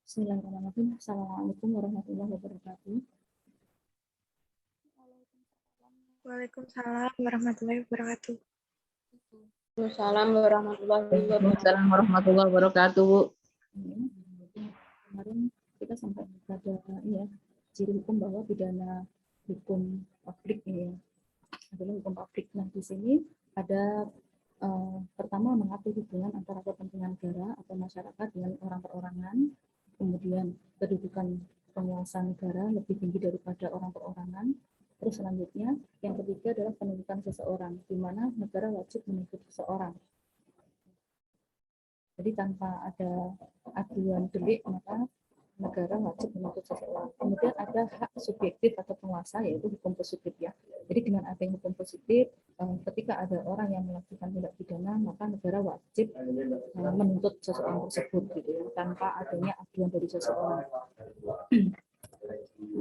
Bismillahirrahmanirrahim. Assalamualaikum warahmatullahi wabarakatuh. Waalaikumsalam warahmatullahi wabarakatuh. Waalaikumsalam warahmatullahi wabarakatuh. Kemarin kita sampai pada ciri hukum bahwa pidana hukum pabrik ini adalah hukum pabrik. Nah, di sini ada pertama mengatur hubungan antara kepentingan negara atau masyarakat dengan orang perorangan. Kemudian kedudukan penguasa negara lebih tinggi daripada orang perorangan. Terus selanjutnya yang ketiga adalah penuntutan seseorang, di mana negara wajib menuntut seseorang. Jadi tanpa ada aduan delik maka negara wajib menuntut seseorang. Kemudian ada hak subjektif atau penguasa, yaitu hukum positif ya. Jadi dengan adanya hukum positif, ketika ada orang yang melakukan tindak pidana, maka negara wajib menuntut seseorang tersebut gitu ya, tanpa adanya aduan dari seseorang.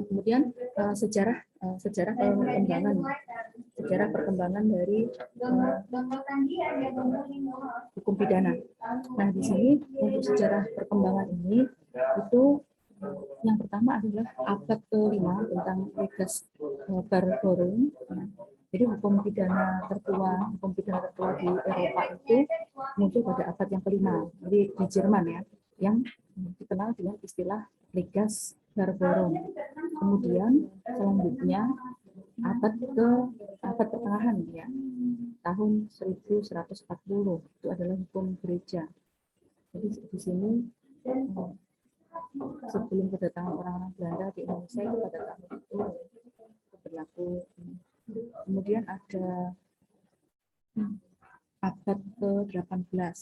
Kemudian sejarah perkembangan dari hukum pidana. Nah, di sini untuk sejarah perkembangan ini itu yang pertama adalah abad ke-5 tentang Leges Barbarorum. Jadi hukum pidana tertua di Eropa itu muncul pada abad yang ke-5. Jadi di Jerman ya, yang dikenal dengan istilah Leges Barbarorum. Kemudian selanjutnya abad pertengahan ya, tahun 1140 itu adalah hukum gereja. Jadi di sini sebelum kedatangan orang-orang Belanda di Indonesia itu pada tahun itu berlaku. Kemudian ada abad ke-18.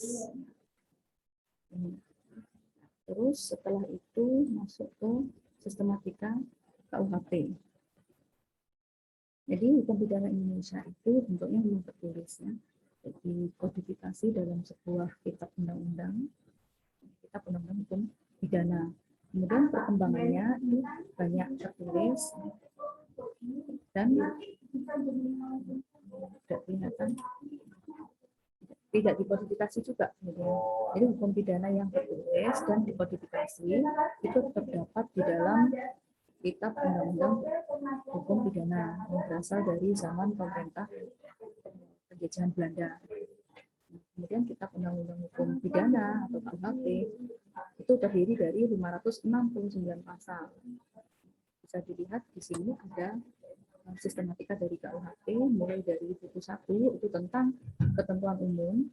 Terus setelah itu masuk ke sistematika KUHP. Jadi hukum pidana Indonesia itu bentuknya memang tertulis ya, dikodifikasi dalam sebuah kitab undang-undang, kitab undang-undang hukum pidana. Kemudian perkembangannya itu banyak tertulis dan tidak kelihatan, tidak dikodifikasi juga. Jadi hukum pidana yang tertulis dan dikodifikasi itu terdapat di dalam kitab undang-undang hukum pidana yang berasal dari zaman pemerintah penjajahan Belanda. Kemudian kitab undang-undang hukum pidana atau KUHP itu terdiri dari 569 pasal. Bisa dilihat di sini ada sistematika dari KUHP, mulai dari buku 1 itu tentang ketentuan umum,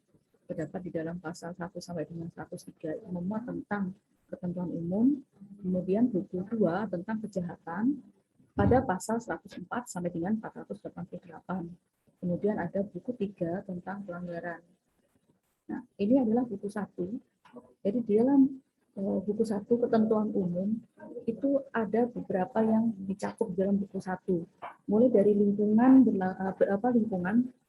terdapat di dalam pasal 1 sampai dengan 103 memuat tentang ketentuan umum. Kemudian buku 2 tentang kejahatan pada pasal 104 sampai dengan 488. Kemudian ada buku 3 tentang pelanggaran. Nah, ini adalah buku 1. Jadi di dalam buku 1 ketentuan umum itu ada beberapa yang dicakup dalam buku 1. Mulai dari lingkungan,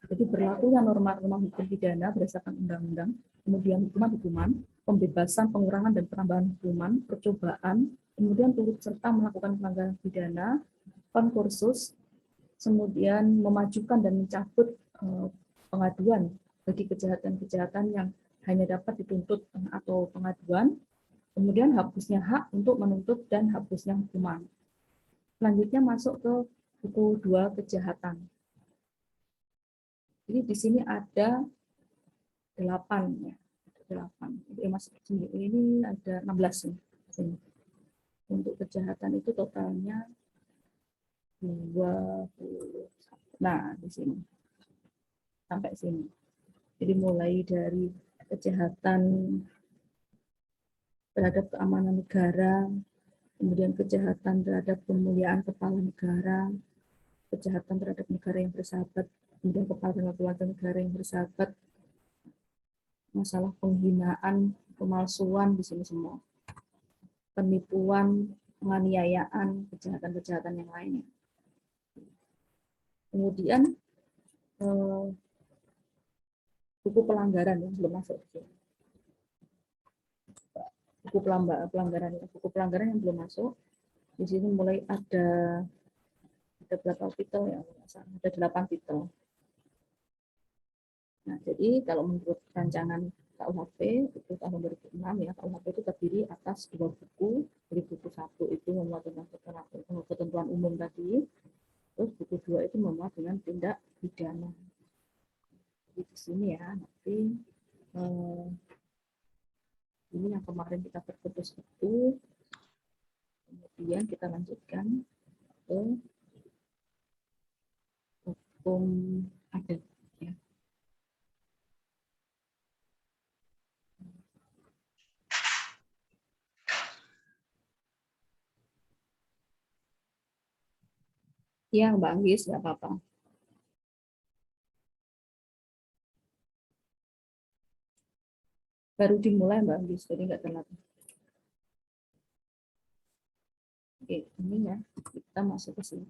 jadi berlakunya norma-norma hukum pidana berdasarkan undang-undang, kemudian hukuman-hukuman, pembebasan, pengurangan dan penambahan hukuman, percobaan, kemudian turut serta melakukan pelanggaran pidana, konkursus, kemudian memajukan dan mencabut pengaduan bagi kejahatan-kejahatan yang hanya dapat dituntut atau pengaduan, kemudian hapusnya hak untuk menuntut dan hapusnya hukuman. Selanjutnya masuk ke buku 2 kejahatan. Jadi di sini ada 8 ya. 8. Ini ada 16 nih. Untuk kejahatan itu totalnya 20. Nah, di sini. Sampai sini. Jadi mulai dari kejahatan terhadap keamanan negara, kemudian kejahatan terhadap pemuliaan kepala negara, kejahatan terhadap negara yang bersahabat, kemudian kepala keluarga negara yang bersahabat, masalah penghinaan, pemalsuan di sini semua, penipuan, penganiayaan, kejahatan-kejahatan yang lainnya. Kemudian buku pelanggaran yang belum masuk. Buku pelanggaran yang belum masuk. Di sini mulai ada berapa titel ya? Ada 8 titel. Nah, jadi kalau menurut rancangan KUHP itu tahun 2006 ya. KUHP itu terdiri atas 2 buku. Jadi buku 1 itu memuat tentang ketentuan umum tadi, terus buku 2 itu memuat dengan tindak pidana. Jadi di sini ya nanti ini yang kemarin kita perputus itu, kemudian kita lanjutkan ke hukum adat. Ya. Ya, Mbak Anggis, nggak apa-apa. Baru dimulai Mbak Anggis, jadi nggak telat. Oke, ini ya, kita masuk ke sini.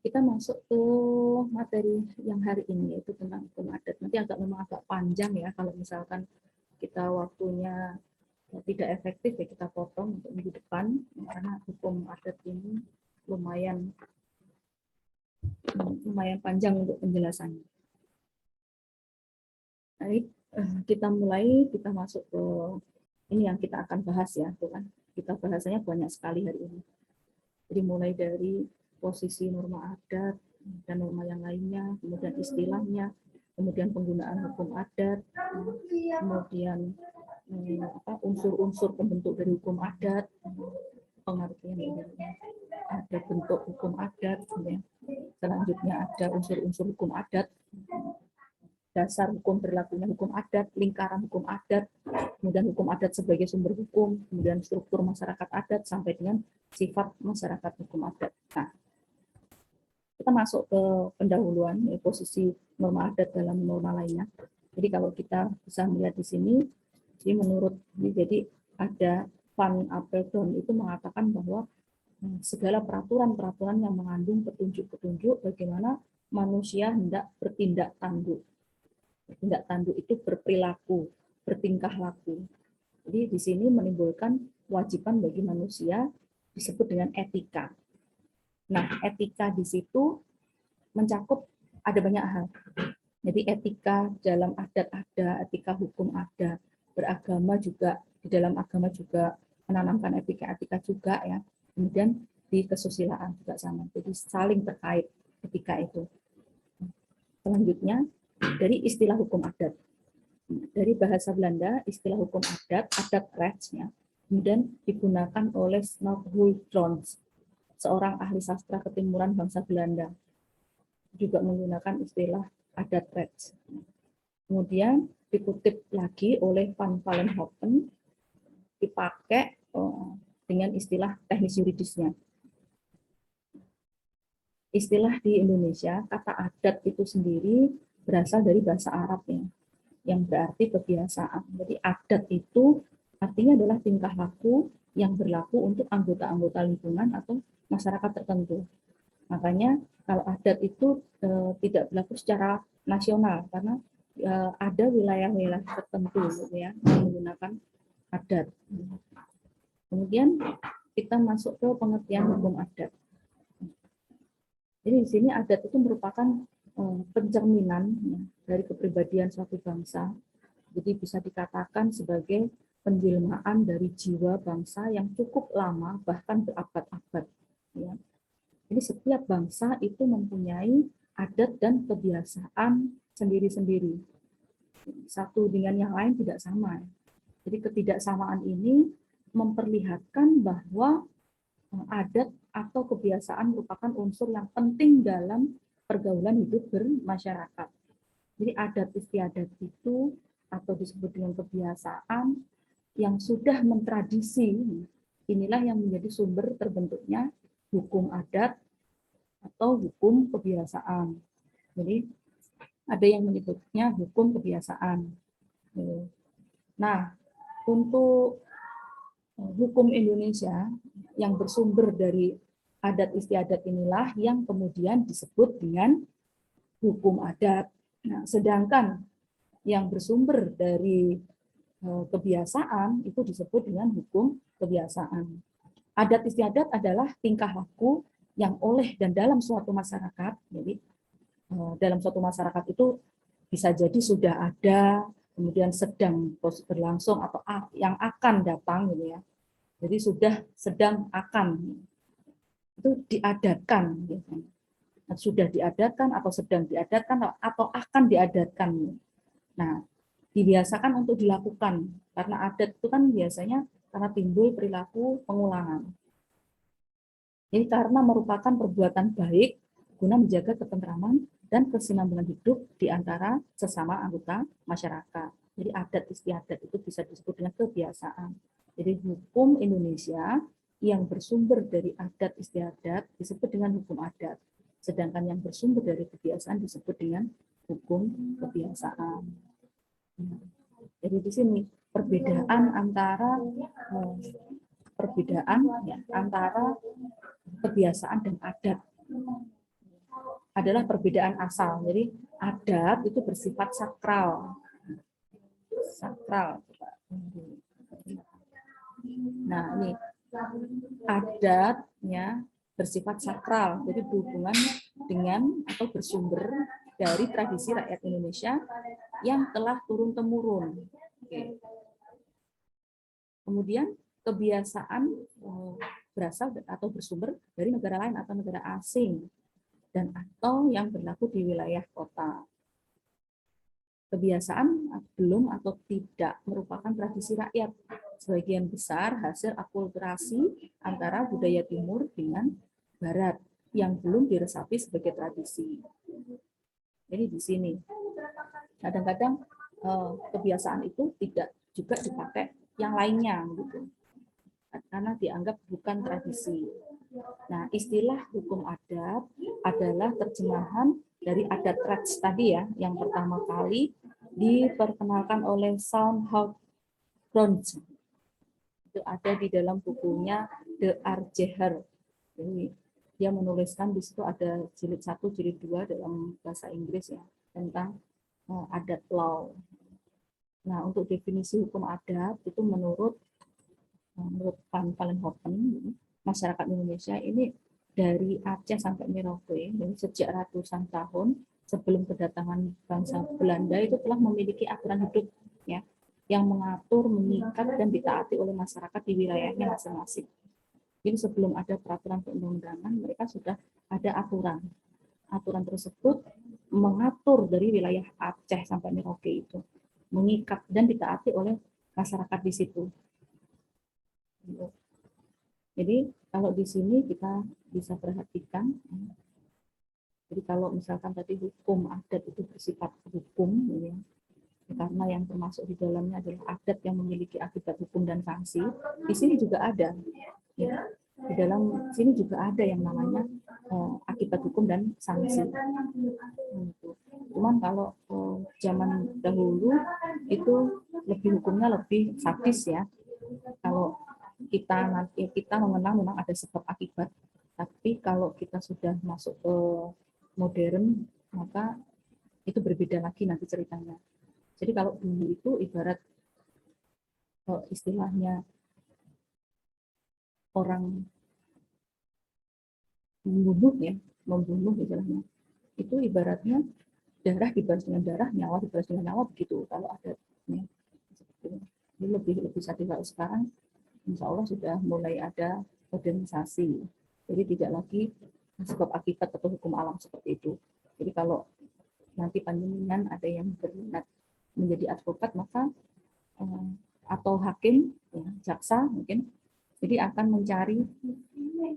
Kita masuk ke materi yang hari ini, yaitu tentang hukum adat. Nanti memang agak panjang ya, kalau misalkan kita waktunya tidak efektif ya kita potong untuk minggu depan, karena hukum adat ini lumayan panjang untuk penjelasannya. Nah, kita mulai, kita masuk ke ini yang kita akan bahas ya, kan? Kita bahasanya banyak sekali hari ini. Jadi mulai dari posisi norma adat dan norma yang lainnya, kemudian istilahnya, kemudian penggunaan hukum adat, kemudian unsur-unsur pembentuk dari hukum adat, pengertian ada bentuk hukum adat, ya. Selanjutnya ada unsur-unsur hukum adat, dasar hukum berlakunya hukum adat, lingkaran hukum adat, kemudian hukum adat sebagai sumber hukum, kemudian struktur masyarakat adat, sampai dengan sifat masyarakat hukum adat. Nah, kita masuk ke pendahuluan, ya, posisi norma adat dalam norma lainnya. Jadi kalau kita bisa melihat di sini, jadi menurut jadi ada Van Apeldoorn itu mengatakan bahwa segala peraturan-peraturan yang mengandung petunjuk-petunjuk bagaimana manusia hendak bertindak tanduk. Bertindak tanduk itu berperilaku, bertingkah laku. Jadi di sini menimbulkan kewajiban bagi manusia disebut dengan etika. Nah, etika di situ mencakup ada banyak hal. Jadi etika dalam adat ada, etika hukum ada, beragama juga, di dalam agama juga menanamkan etika-etika juga ya. Kemudian di kesusilaan juga sama. Jadi saling terkait etika itu. Selanjutnya dari istilah hukum adat. Dari bahasa Belanda, istilah hukum adat, adatrecht, kemudian digunakan oleh Snorre Jones, seorang ahli sastra ketimuran bangsa Belanda, juga menggunakan istilah adatrecht. Kemudian dikutip lagi oleh Van Vollenhoven, dipakai dengan istilah teknis yuridisnya. Istilah di Indonesia, kata adat itu sendiri berasal dari bahasa Arab ya, yang berarti kebiasaan. Jadi adat itu artinya adalah tingkah laku yang berlaku untuk anggota-anggota lingkungan atau masyarakat tertentu. Makanya kalau adat itu tidak berlaku secara nasional karena ada wilayah-wilayah tertentu gitu ya yang menggunakan adat. Kemudian kita masuk ke pengertian hukum adat. Jadi di sini adat itu merupakan pencerminan ya, dari kepribadian suatu bangsa. Jadi bisa dikatakan sebagai penjelmaan dari jiwa bangsa yang cukup lama, bahkan berabad-abad. Ya. Jadi setiap bangsa itu mempunyai adat dan kebiasaan sendiri-sendiri. Satu dengan yang lain tidak sama. Jadi ketidaksamaan ini memperlihatkan bahwa adat atau kebiasaan merupakan unsur yang penting dalam pergaulan hidup bermasyarakat. Jadi adat istiadat itu atau disebut dengan kebiasaan yang sudah mentradisi, inilah yang menjadi sumber terbentuknya hukum adat atau hukum kebiasaan. Jadi ada yang menyebutnya hukum kebiasaan. Nah, untuk hukum Indonesia yang bersumber dari adat istiadat inilah yang kemudian disebut dengan hukum adat. Nah, sedangkan yang bersumber dari kebiasaan itu disebut dengan hukum kebiasaan. Adat istiadat adalah tingkah laku yang oleh dan dalam suatu masyarakat. Jadi dalam suatu masyarakat itu bisa jadi sudah ada, kemudian sedang berlangsung atau yang akan datang gitu ya. Jadi sudah sedang akan itu diadatkan gitu. Sudah diadatkan atau sedang diadatkan atau akan diadatkan. Nah, dibiasakan untuk dilakukan karena adat itu kan biasanya karena timbul perilaku pengulangan. Jadi karena merupakan perbuatan baik guna menjaga ketentraman dan kesinambungan hidup di antara sesama anggota masyarakat. Jadi adat istiadat itu bisa disebut dengan kebiasaan. Jadi hukum Indonesia yang bersumber dari adat istiadat disebut dengan hukum adat. Sedangkan yang bersumber dari kebiasaan disebut dengan hukum kebiasaan. Jadi di sini perbedaan antara antara kebiasaan dan adat adalah perbedaan asal. Jadi adat itu bersifat sakral. Sakral. Nah, ini adatnya bersifat sakral. Jadi berhubungan dengan atau bersumber dari tradisi rakyat Indonesia yang telah turun-temurun. Oke. Kemudian kebiasaan berasal atau bersumber dari negara lain atau negara asing dan atau yang berlaku di wilayah kota. Kebiasaan belum atau tidak merupakan tradisi rakyat. Sebagian besar hasil akulturasi antara budaya timur dengan barat yang belum diresapi sebagai tradisi. Jadi di sini kadang-kadang kebiasaan itu tidak juga dipakai yang lainnya gitu. Karena dianggap bukan tradisi. Nah, istilah hukum adat adalah terjemahan dari adat Rats tadi ya, yang pertama kali diperkenalkan oleh Soundhouse Browns. Itu ada di dalam bukunya The Arjeher. Jadi dia menuliskan di situ ada jilid 1, jilid 2 dalam bahasa Inggris ya, tentang adat law. Nah, untuk definisi hukum adat itu menurut Van Vollenhoven, masyarakat Indonesia ini dari Aceh sampai Merauke, dan sejak ratusan tahun sebelum kedatangan bangsa Belanda itu telah memiliki aturan hidup ya, yang mengatur, mengikat, dan ditaati oleh masyarakat di wilayahnya masing-masing. Jadi sebelum ada peraturan perundang-undangan, mereka sudah ada aturan. Aturan tersebut mengatur dari wilayah Aceh sampai Merauke itu, mengikat dan ditaati oleh masyarakat di situ. Jadi kalau di sini kita bisa perhatikan, jadi kalau misalkan tadi hukum adat itu bersifat hukum, ya, karena yang termasuk di dalamnya adalah adat yang memiliki akibat hukum dan sanksi, di sini juga ada. Ya, di dalam sini juga ada yang namanya akibat hukum dan sanksi. Cuman kalau zaman dahulu itu lebih hukumnya lebih sadis ya. Kalau kita mengenal memang ada sebab akibat, tapi kalau kita sudah masuk ke modern maka itu berbeda lagi nanti ceritanya. Jadi kalau dulu itu ibarat istilahnya orang membunuh istilahnya, itu ibaratnya darah dibalas dengan darah, nyawa dibalas dengan nyawa, begitu kalau ada ya, ini lebih sadis. Kalau sekarang insya Allah sudah mulai ada modernisasi. Jadi tidak lagi sebab akibat atau hukum alam seperti itu. Jadi kalau nanti panjenengan ada yang berminat menjadi advokat, maka atau hakim, ya, jaksa mungkin, jadi akan mencari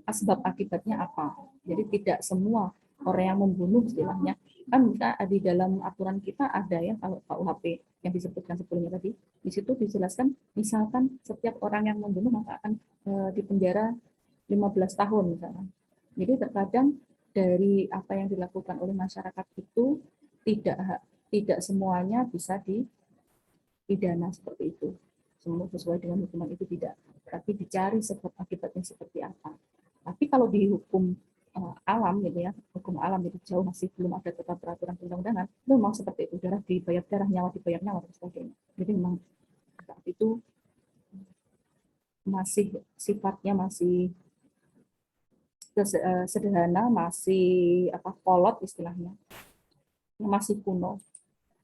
sebab akibatnya apa. Jadi tidak semua orang yang membunuh istilahnya, kan kita di dalam aturan kita ada ya, kalau KUHP yang disebutkan sebelumnya tadi, di situ dijelaskan misalkan setiap orang yang membunuh maka akan dipenjara 15 tahun misalkan. Jadi terkadang dari apa yang dilakukan oleh masyarakat itu tidak semuanya bisa dipidana seperti itu. Semua sesuai dengan hukuman itu tidak, tapi dicari sebab akibatnya seperti apa. Tapi kalau dihukum alam gitu ya, hukum alam itu jauh masih belum ada tetap peraturan perundang-undangan, itu memang seperti itu, darah dibayar darah, nyawa dibayar nyawa dan sebagainya. Jadi memang saat itu masih sifatnya masih sederhana, masih kolot istilahnya, masih kuno.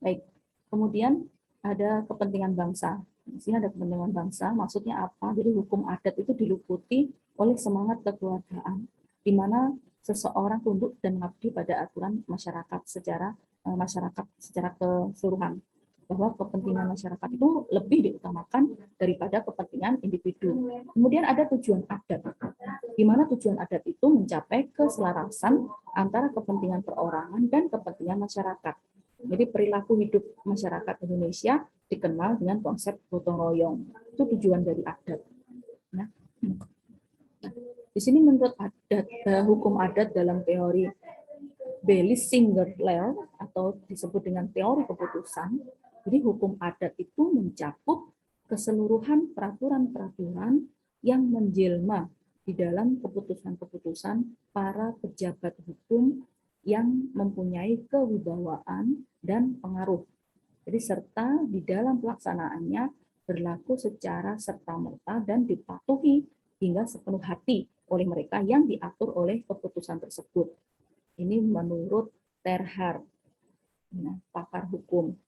Baik, kemudian ada kepentingan bangsa. Di sini ada kepentingan bangsa, maksudnya apa? Jadi hukum adat itu diluputi oleh semangat kekeluargaan, di mana seseorang tunduk dan mengabdi pada aturan masyarakat secara keseluruhan. Bahwa kepentingan masyarakat itu lebih diutamakan daripada kepentingan individu. Kemudian ada tujuan adat, di mana tujuan adat itu mencapai keselarasan antara kepentingan perorangan dan kepentingan masyarakat. Jadi perilaku hidup masyarakat Indonesia dikenal dengan konsep gotong royong. Itu tujuan dari adat. Nah, di sini menurut adat, hukum adat dalam teori Bailey-Singer-Lell atau disebut dengan teori keputusan, jadi hukum adat itu mencakup keseluruhan peraturan-peraturan yang menjelma di dalam keputusan-keputusan para pejabat hukum yang mempunyai kewibawaan dan pengaruh. Jadi serta di dalam pelaksanaannya berlaku secara serta-merta dan dipatuhi hingga sepenuh hati oleh mereka yang diatur oleh keputusan tersebut. Ini menurut Terhar, pakar hukum.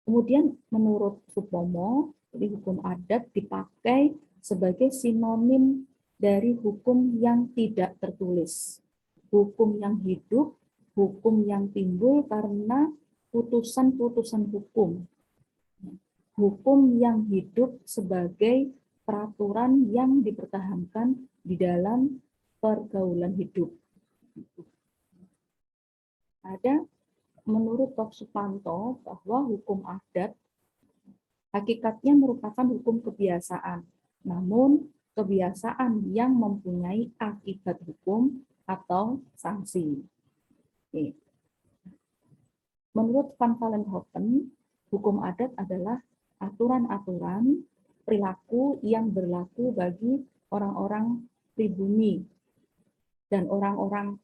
Kemudian menurut Supomo, jadi hukum adat dipakai sebagai sinonim dari hukum yang tidak tertulis, hukum yang hidup, hukum yang timbul karena putusan-putusan hukum, hukum yang hidup sebagai peraturan yang dipertahankan di dalam pergaulan hidup. Ada menurut Prof. Supanto bahwa hukum adat hakikatnya merupakan hukum kebiasaan, namun kebiasaan yang mempunyai akibat hukum atau sanksi. Oke. Menurut Van Vollenhoven, hukum adat adalah aturan-aturan perilaku yang berlaku bagi orang-orang pribumi dan orang-orang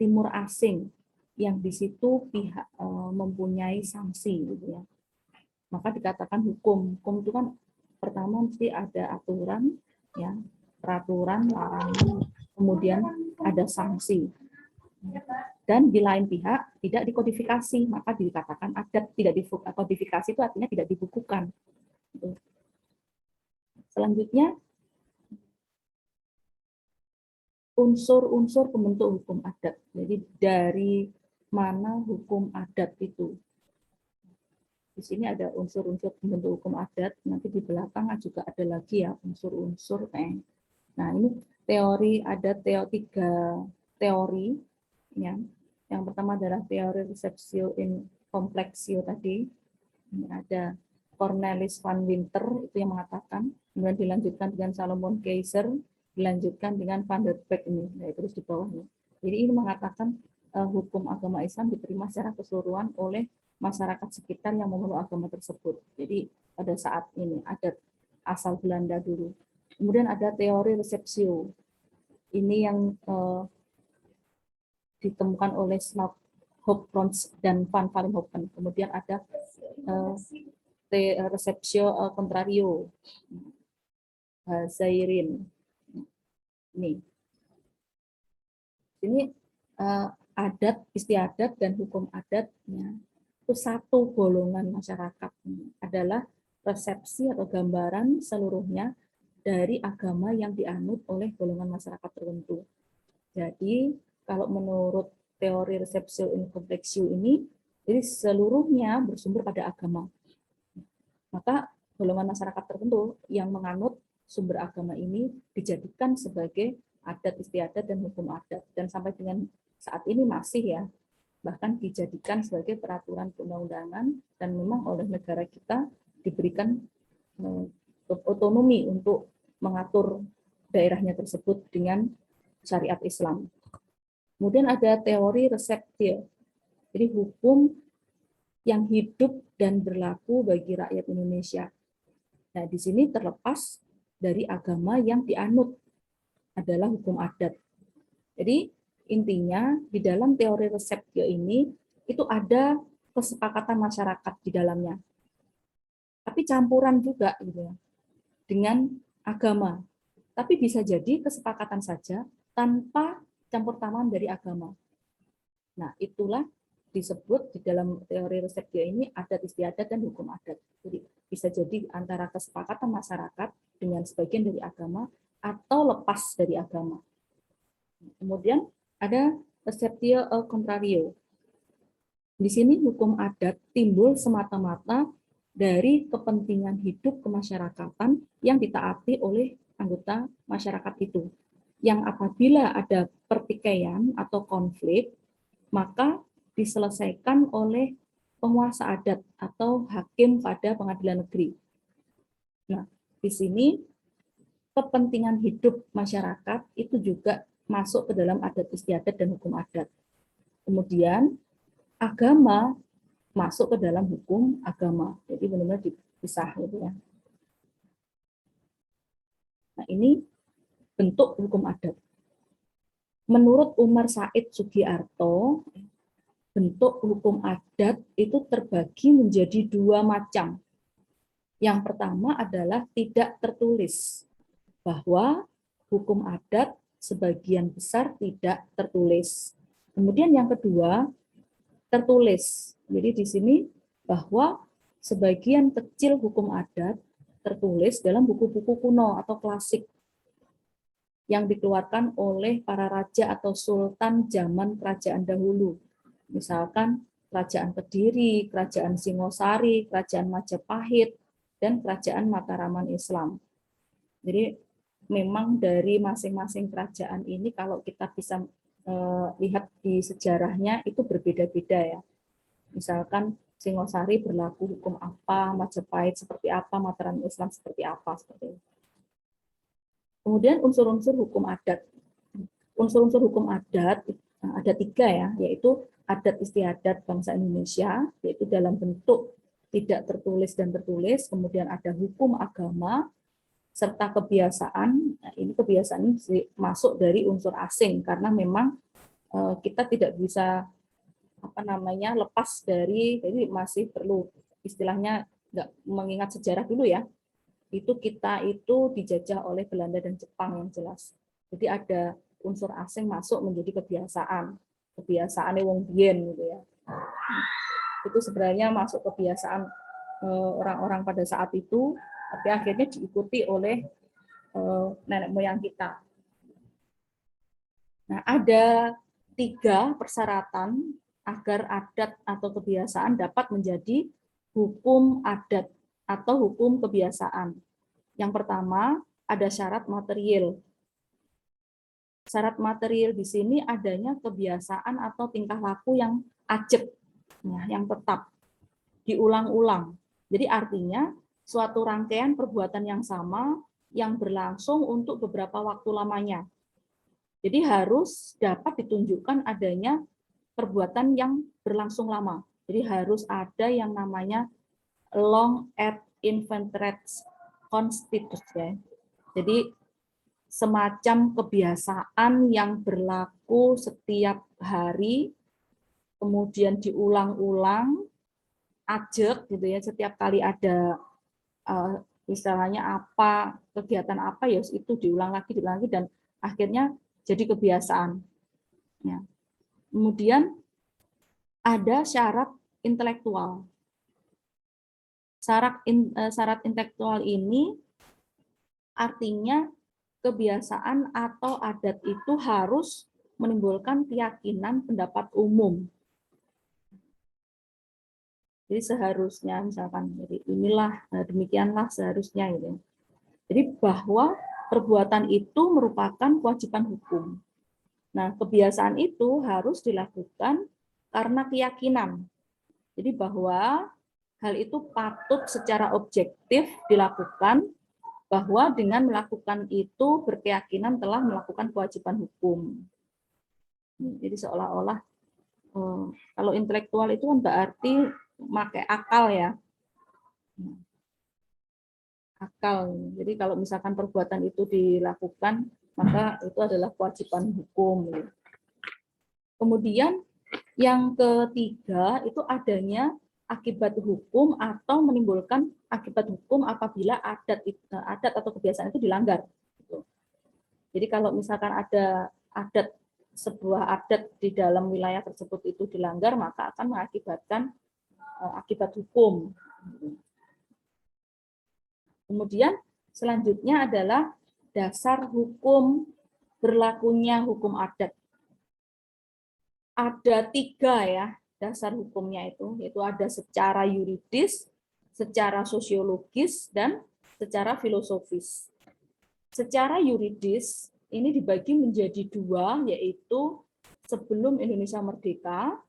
timur asing yang di situ pihak mempunyai sanksi gitu ya. Maka dikatakan hukum. Hukum itu kan pertama mesti ada aturan ya, peraturan, larangan, kemudian ada sanksi. Dan di lain pihak tidak dikodifikasi, maka dikatakan adat. Tidak dikodifikasi itu artinya tidak dibukukan. Selanjutnya unsur-unsur pembentuk hukum adat. Jadi dari mana hukum adat itu? Di sini ada unsur-unsur pembentuk hukum adat. Nanti di belakang juga ada lagi ya unsur-unsur. Nah ini teori, ada tiga teori. Ya. Yang pertama adalah teori receptio in complexio tadi. Ini ada Cornelis van Winter itu yang mengatakan. Kemudian dilanjutkan dengan Salomon Keiser, dilanjutkan dengan Van der Beek ini, nah, terus di bawahnya. Jadi ini mengatakan hukum agama Islam diterima secara keseluruhan oleh masyarakat sekitar yang memeluk agama tersebut. Jadi pada saat ini ada asal Belanda dulu. Kemudian ada teori receptio. Ini yang ditemukan oleh Snout, Hofbrons dan Van Vollenhoven. Kemudian ada receptio contrario, Zairin. Ini adat, istiadat dan hukum adatnya itu satu golongan masyarakat, adalah persepsi atau gambaran seluruhnya dari agama yang dianut oleh golongan masyarakat tertentu. Jadi kalau menurut teori receptio in complexio ini, jadi seluruhnya bersumber pada agama. Maka golongan masyarakat tertentu yang menganut sumber agama ini dijadikan sebagai adat istiadat dan hukum adat, dan sampai dengan saat ini masih ya, bahkan dijadikan sebagai peraturan perundang-undangan, dan memang oleh negara kita diberikan otonomi untuk mengatur daerahnya tersebut dengan syariat Islam. Kemudian ada teori receptio, jadi hukum yang hidup dan berlaku bagi rakyat Indonesia. Nah, di sini terlepas dari agama yang dianut adalah hukum adat. Jadi intinya di dalam teori receptio ini itu ada kesepakatan masyarakat di dalamnya. Tapi campuran juga gitu ya, dengan agama. Tapi bisa jadi kesepakatan saja tanpa campur tangan dari agama. Nah, itulah disebut di dalam teori receptio ini adat istiadat dan hukum adat. Jadi bisa jadi antara kesepakatan masyarakat dengan sebagian dari agama atau lepas dari agama. Kemudian ada receptio contrario. Di sini hukum adat timbul semata-mata dari kepentingan hidup kemasyarakatan yang ditaati oleh anggota masyarakat itu. Yang apabila ada pertikaian atau konflik, maka diselesaikan oleh penguasa adat atau hakim pada pengadilan negeri. Nah, di sini kepentingan hidup masyarakat itu juga masuk ke dalam adat istiadat dan hukum adat. Kemudian agama masuk ke dalam hukum agama. Jadi benar-benar dipisah gitu ya. Nah, ini bentuk hukum adat. Menurut Umar Said Sugiarto, bentuk hukum adat itu terbagi menjadi dua macam. Yang pertama adalah tidak tertulis, bahwa hukum adat sebagian besar tidak tertulis. Kemudian yang kedua, tertulis. Jadi di sini bahwa sebagian kecil hukum adat tertulis dalam buku-buku kuno atau klasik yang dikeluarkan oleh para raja atau sultan zaman kerajaan dahulu. Misalkan Kerajaan Kediri, Kerajaan Singosari, Kerajaan Majapahit, dan Kerajaan Mataraman Islam. Jadi memang dari masing-masing kerajaan ini kalau kita bisa lihat di sejarahnya itu berbeda-beda ya. Misalkan Singosari berlaku hukum apa, Majapahit seperti apa, Mataram Islam seperti apa, seperti itu. Kemudian unsur-unsur hukum adat. Unsur-unsur hukum adat ada tiga ya, yaitu adat istiadat bangsa Indonesia, yaitu dalam bentuk tidak tertulis dan tertulis, kemudian ada hukum agama, serta kebiasaan. Nah, ini kebiasaan ini masuk dari unsur asing, karena memang kita tidak bisa lepas dari, jadi masih perlu istilahnya nggak mengingat sejarah dulu ya, itu kita itu dijajah oleh Belanda dan Jepang yang jelas. Jadi ada unsur asing masuk menjadi kebiasaan wong biyen gitu ya. Itu sebenarnya masuk kebiasaan orang-orang pada saat itu, tapi akhirnya diikuti oleh nenek moyang kita. Nah, ada 3 persyaratan agar adat atau kebiasaan dapat menjadi hukum adat atau hukum kebiasaan. Yang pertama, ada syarat material. Syarat material di sini adanya kebiasaan atau tingkah laku yang ajeb, yang tetap, diulang-ulang. Jadi artinya suatu rangkaian perbuatan yang sama yang berlangsung untuk beberapa waktu lamanya. Jadi harus dapat ditunjukkan adanya perbuatan yang berlangsung lama. Jadi harus ada yang namanya long et inventrix constitutus ya. Jadi semacam kebiasaan yang berlaku setiap hari, kemudian diulang-ulang, ajek gitu ya, setiap kali ada istilahnya apa, kegiatan apa ya itu diulang lagi dan akhirnya jadi kebiasaan. Ya. Kemudian ada syarat intelektual. Syarat intelektual ini artinya kebiasaan atau adat itu harus menimbulkan keyakinan pendapat umum. Jadi seharusnya misalkan jadi inilah demikianlah seharusnya gitu. Jadi bahwa perbuatan itu merupakan kewajiban hukum. Nah, kebiasaan itu harus dilakukan karena keyakinan. Jadi bahwa hal itu patut secara objektif dilakukan, bahwa dengan melakukan itu berkeyakinan telah melakukan kewajiban hukum. Jadi seolah-olah kalau intelektual itu kan berarti pakai akal ya. Akal. Jadi kalau misalkan perbuatan itu dilakukan maka itu adalah kewajiban hukum. Kemudian yang ketiga itu adanya akibat hukum atau menimbulkan akibat hukum apabila adat atau kebiasaan itu dilanggar. Jadi kalau misalkan ada sebuah adat di dalam wilayah tersebut itu dilanggar, maka akan mengakibatkan akibat hukum. Kemudian selanjutnya adalah dasar hukum berlakunya hukum adat. Ada 3 ya dasar hukumnya itu, yaitu ada secara yuridis, secara sosiologis, dan secara filosofis. Secara yuridis ini dibagi menjadi 2, yaitu sebelum Indonesia merdeka,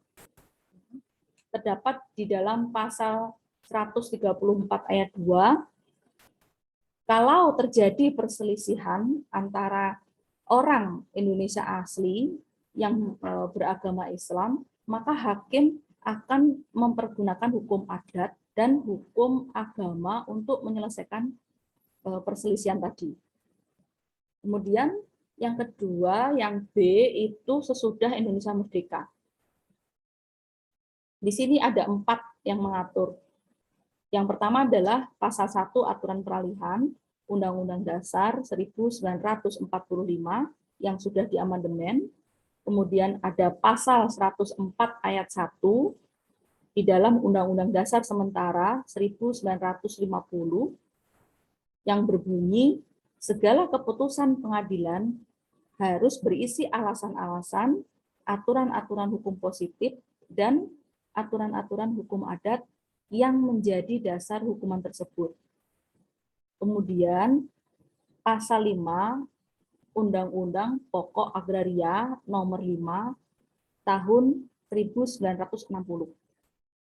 terdapat di dalam pasal 134 ayat 2, kalau terjadi perselisihan antara orang Indonesia asli yang beragama Islam, maka hakim akan mempergunakan hukum adat dan hukum agama untuk menyelesaikan perselisihan tadi. Kemudian yang kedua, yang B itu sesudah Indonesia merdeka. Di sini ada 4 yang mengatur. Yang pertama adalah pasal 1 aturan peralihan Undang-Undang Dasar 1945 yang sudah diamandemen. Kemudian ada pasal 104 ayat 1 di dalam Undang-Undang Dasar sementara 1950 yang berbunyi segala keputusan pengadilan harus berisi alasan-alasan, aturan-aturan hukum positif, dan aturan-aturan hukum adat yang menjadi dasar hukuman tersebut. Kemudian pasal 5 Undang-Undang Pokok Agraria Nomor 5 Tahun 1960.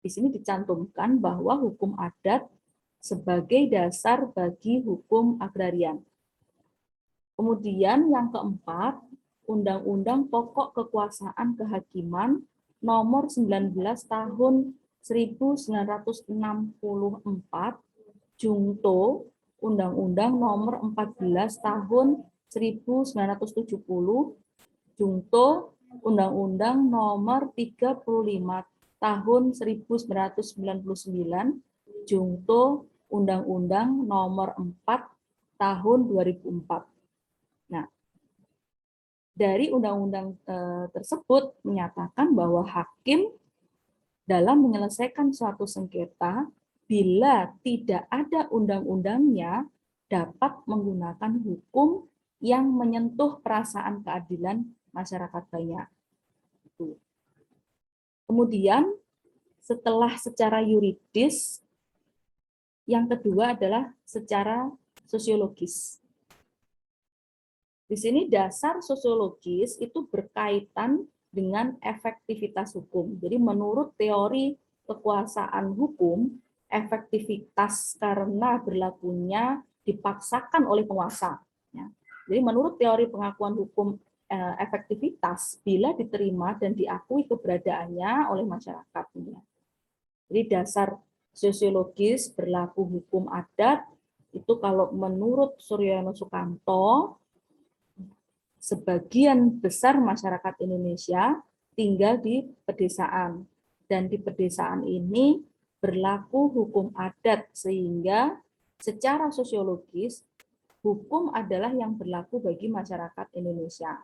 Di sini dicantumkan bahwa hukum adat sebagai dasar bagi hukum agrarian. Kemudian yang keempat, Undang-Undang Pokok Kekuasaan Kehakiman Nomor 19 Tahun 1964, Junto Undang-Undang Nomor 14 Tahun 1970, Junto Undang-Undang Nomor 35 Tahun 1999, Junto Undang-Undang Nomor 4 Tahun 2004. Nah, dari undang-undang tersebut menyatakan bahwa hakim dalam menyelesaikan suatu sengketa bila tidak ada undang-undangnya dapat menggunakan hukum yang menyentuh perasaan keadilan masyarakat banyak. Kemudian setelah secara yuridis, yang kedua adalah secara sosiologis. Di sini dasar sosiologis itu berkaitan dengan efektivitas hukum. Jadi menurut teori kekuasaan hukum, efektivitas karena berlakunya dipaksakan oleh penguasa. Jadi menurut teori pengakuan hukum efektivitas bila diterima dan diakui keberadaannya oleh masyarakat. Jadi dasar sosiologis berlaku hukum adat itu kalau menurut Suryono Sukanto, sebagian besar masyarakat Indonesia tinggal di pedesaan. Dan di pedesaan ini berlaku hukum adat sehingga secara sosiologis hukum adalah yang berlaku bagi masyarakat Indonesia.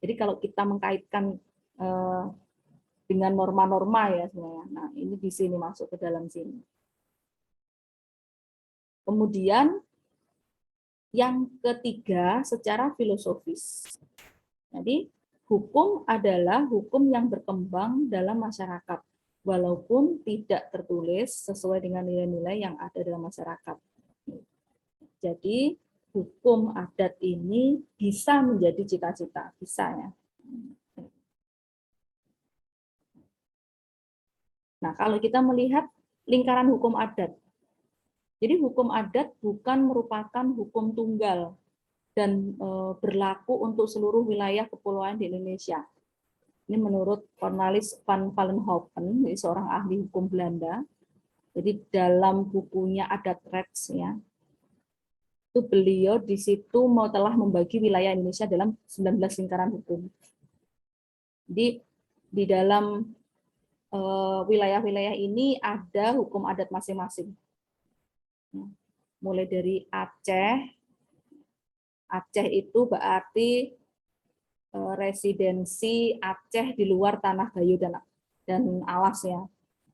Jadi kalau kita mengkaitkan dengan norma-norma ya sebenarnya, nah ini di sini masuk ke dalam sini. Kemudian yang ketiga secara filosofis. Jadi hukum adalah hukum yang berkembang dalam masyarakat walaupun tidak tertulis sesuai dengan nilai-nilai yang ada dalam masyarakat. Jadi hukum adat ini bisa menjadi cita-cita, bisa ya. Nah, kalau kita melihat lingkaran hukum adat, jadi hukum adat bukan merupakan hukum tunggal dan berlaku untuk seluruh wilayah kepulauan di Indonesia. Ini menurut Cornelis van Vollenhoven, seorang ahli hukum Belanda. Jadi dalam bukunya Adat Rechts ya, itu beliau di situ telah membagi wilayah Indonesia dalam 19 lingkaran hukum. Jadi di dalam wilayah-wilayah ini ada hukum adat masing-masing. Mulai dari Aceh. Aceh itu berarti residensi Aceh di luar Tanah Gayo dan Alas ya.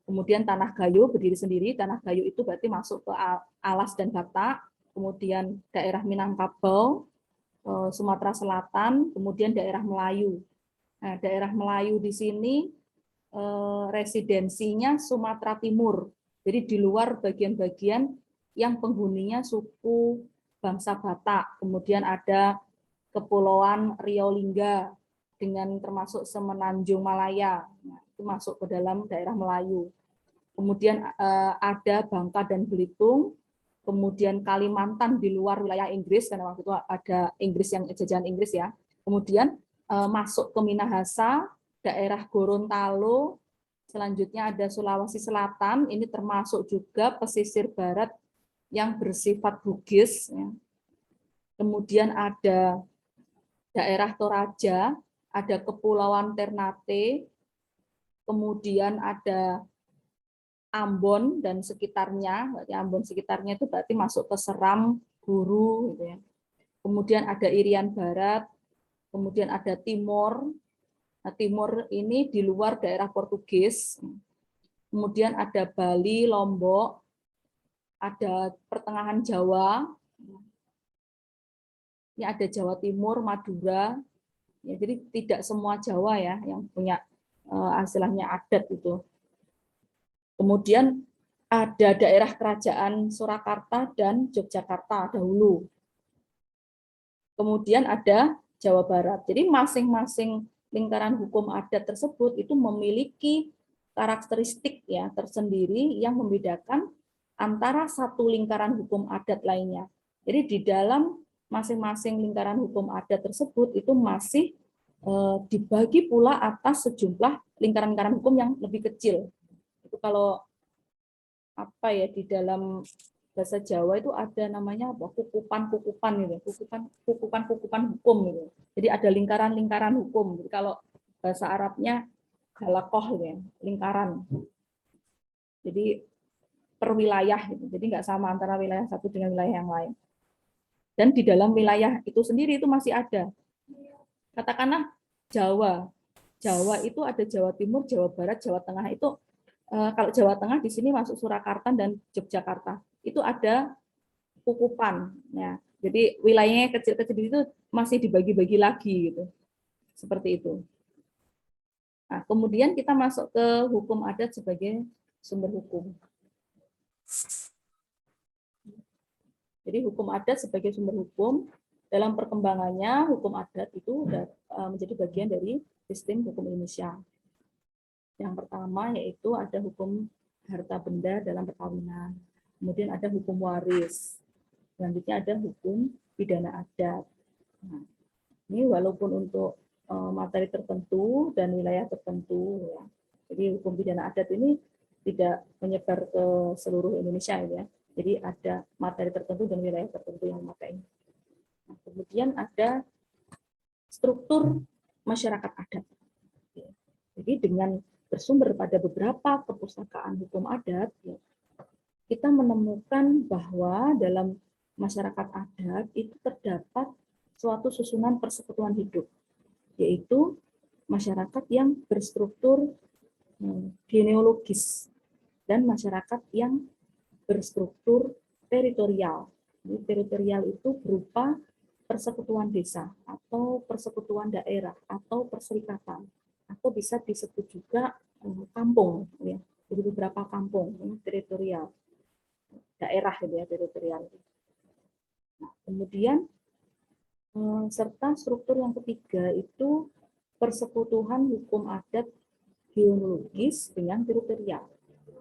Kemudian Tanah Gayo berdiri sendiri. Tanah Gayo itu berarti masuk ke Alas dan Batak. Kemudian daerah Minangkabau, Sumatera Selatan, kemudian daerah Melayu. Nah, daerah Melayu di sini residensinya Sumatera Timur. Jadi di luar bagian-bagian yang penghuninya suku bangsa Batak. Kemudian ada Kepulauan Riau Lingga dengan termasuk Semenanjung Malaya. Nah, itu masuk ke dalam daerah Melayu. Kemudian ada Bangka dan Belitung. Kemudian Kalimantan di luar wilayah Inggris, karena waktu itu ada Inggris yang jajahan Inggris ya. Kemudian masuk ke Minahasa, daerah Gorontalo, selanjutnya ada Sulawesi Selatan, ini termasuk juga pesisir barat yang bersifat Bugis. Ya. Kemudian ada daerah Toraja, ada Kepulauan Ternate, kemudian ada Ambon dan sekitarnya, berarti Ambon sekitarnya itu berarti masuk ke Seram, Guru, gitu ya. Kemudian ada Irian Barat, kemudian ada Timor. Nah, Timor ini di luar daerah Portugis. Kemudian ada Bali, Lombok, ada pertengahan Jawa. Ini ada Jawa Timur, Madura. Ya, jadi tidak semua Jawa ya yang punya istilahnya adat itu. Kemudian ada daerah kerajaan Surakarta dan Yogyakarta dahulu. Kemudian ada Jawa Barat. Jadi masing-masing lingkaran hukum adat tersebut itu memiliki karakteristik ya tersendiri yang membedakan antara satu lingkaran hukum adat lainnya. Jadi di dalam masing-masing lingkaran hukum adat tersebut itu masih dibagi pula atas sejumlah lingkaran-lingkaran hukum yang lebih kecil. Itu kalau apa ya di dalam bahasa Jawa itu ada namanya apa kukupan-kukupan gitu, kukupan hukum gitu. Jadi ada lingkaran-lingkaran hukum. Jadi kalau bahasa Arabnya halakoh gitu ya, lingkaran. Jadi per wilayah gitu. Jadi nggak sama antara wilayah satu dengan wilayah yang lain. Dan di dalam wilayah itu sendiri itu masih ada. Katakanlah Jawa. Jawa itu ada Jawa Timur, Jawa Barat, Jawa Tengah itu kalau Jawa Tengah di sini masuk Surakarta dan Yogyakarta. Itu ada kukupan. Ya. Jadi wilayahnya kecil-kecil itu masih dibagi-bagi lagi gitu. Seperti itu. Nah, kemudian kita masuk ke hukum adat sebagai sumber hukum. Jadi hukum adat sebagai sumber hukum dalam perkembangannya hukum adat itu menjadi bagian dari sistem hukum Indonesia. Yang pertama yaitu ada hukum harta benda dalam perkawinan. Kemudian ada hukum waris. Selanjutnya ada hukum pidana adat. Nah, ini walaupun untuk materi tertentu dan wilayah tertentu, ya. Jadi hukum pidana adat ini tidak menyebar ke seluruh Indonesia, ya. Jadi ada materi tertentu dan wilayah tertentu yang memakai. Nah, kemudian ada struktur masyarakat adat. Jadi dengan bersumber pada beberapa perpustakaan hukum adat, ya, kita menemukan bahwa dalam masyarakat adat itu terdapat suatu susunan persekutuan hidup, yaitu masyarakat yang berstruktur genealogis dan masyarakat yang berstruktur teritorial. Jadi, teritorial itu berupa persekutuan desa atau persekutuan daerah atau perserikatan, atau bisa disebut juga kampung, ya. Jadi beberapa kampung teritorial daerah, ya, teritorial. Nah, kemudian serta struktur yang ketiga itu persekutuan hukum adat genealogis dengan teritorial.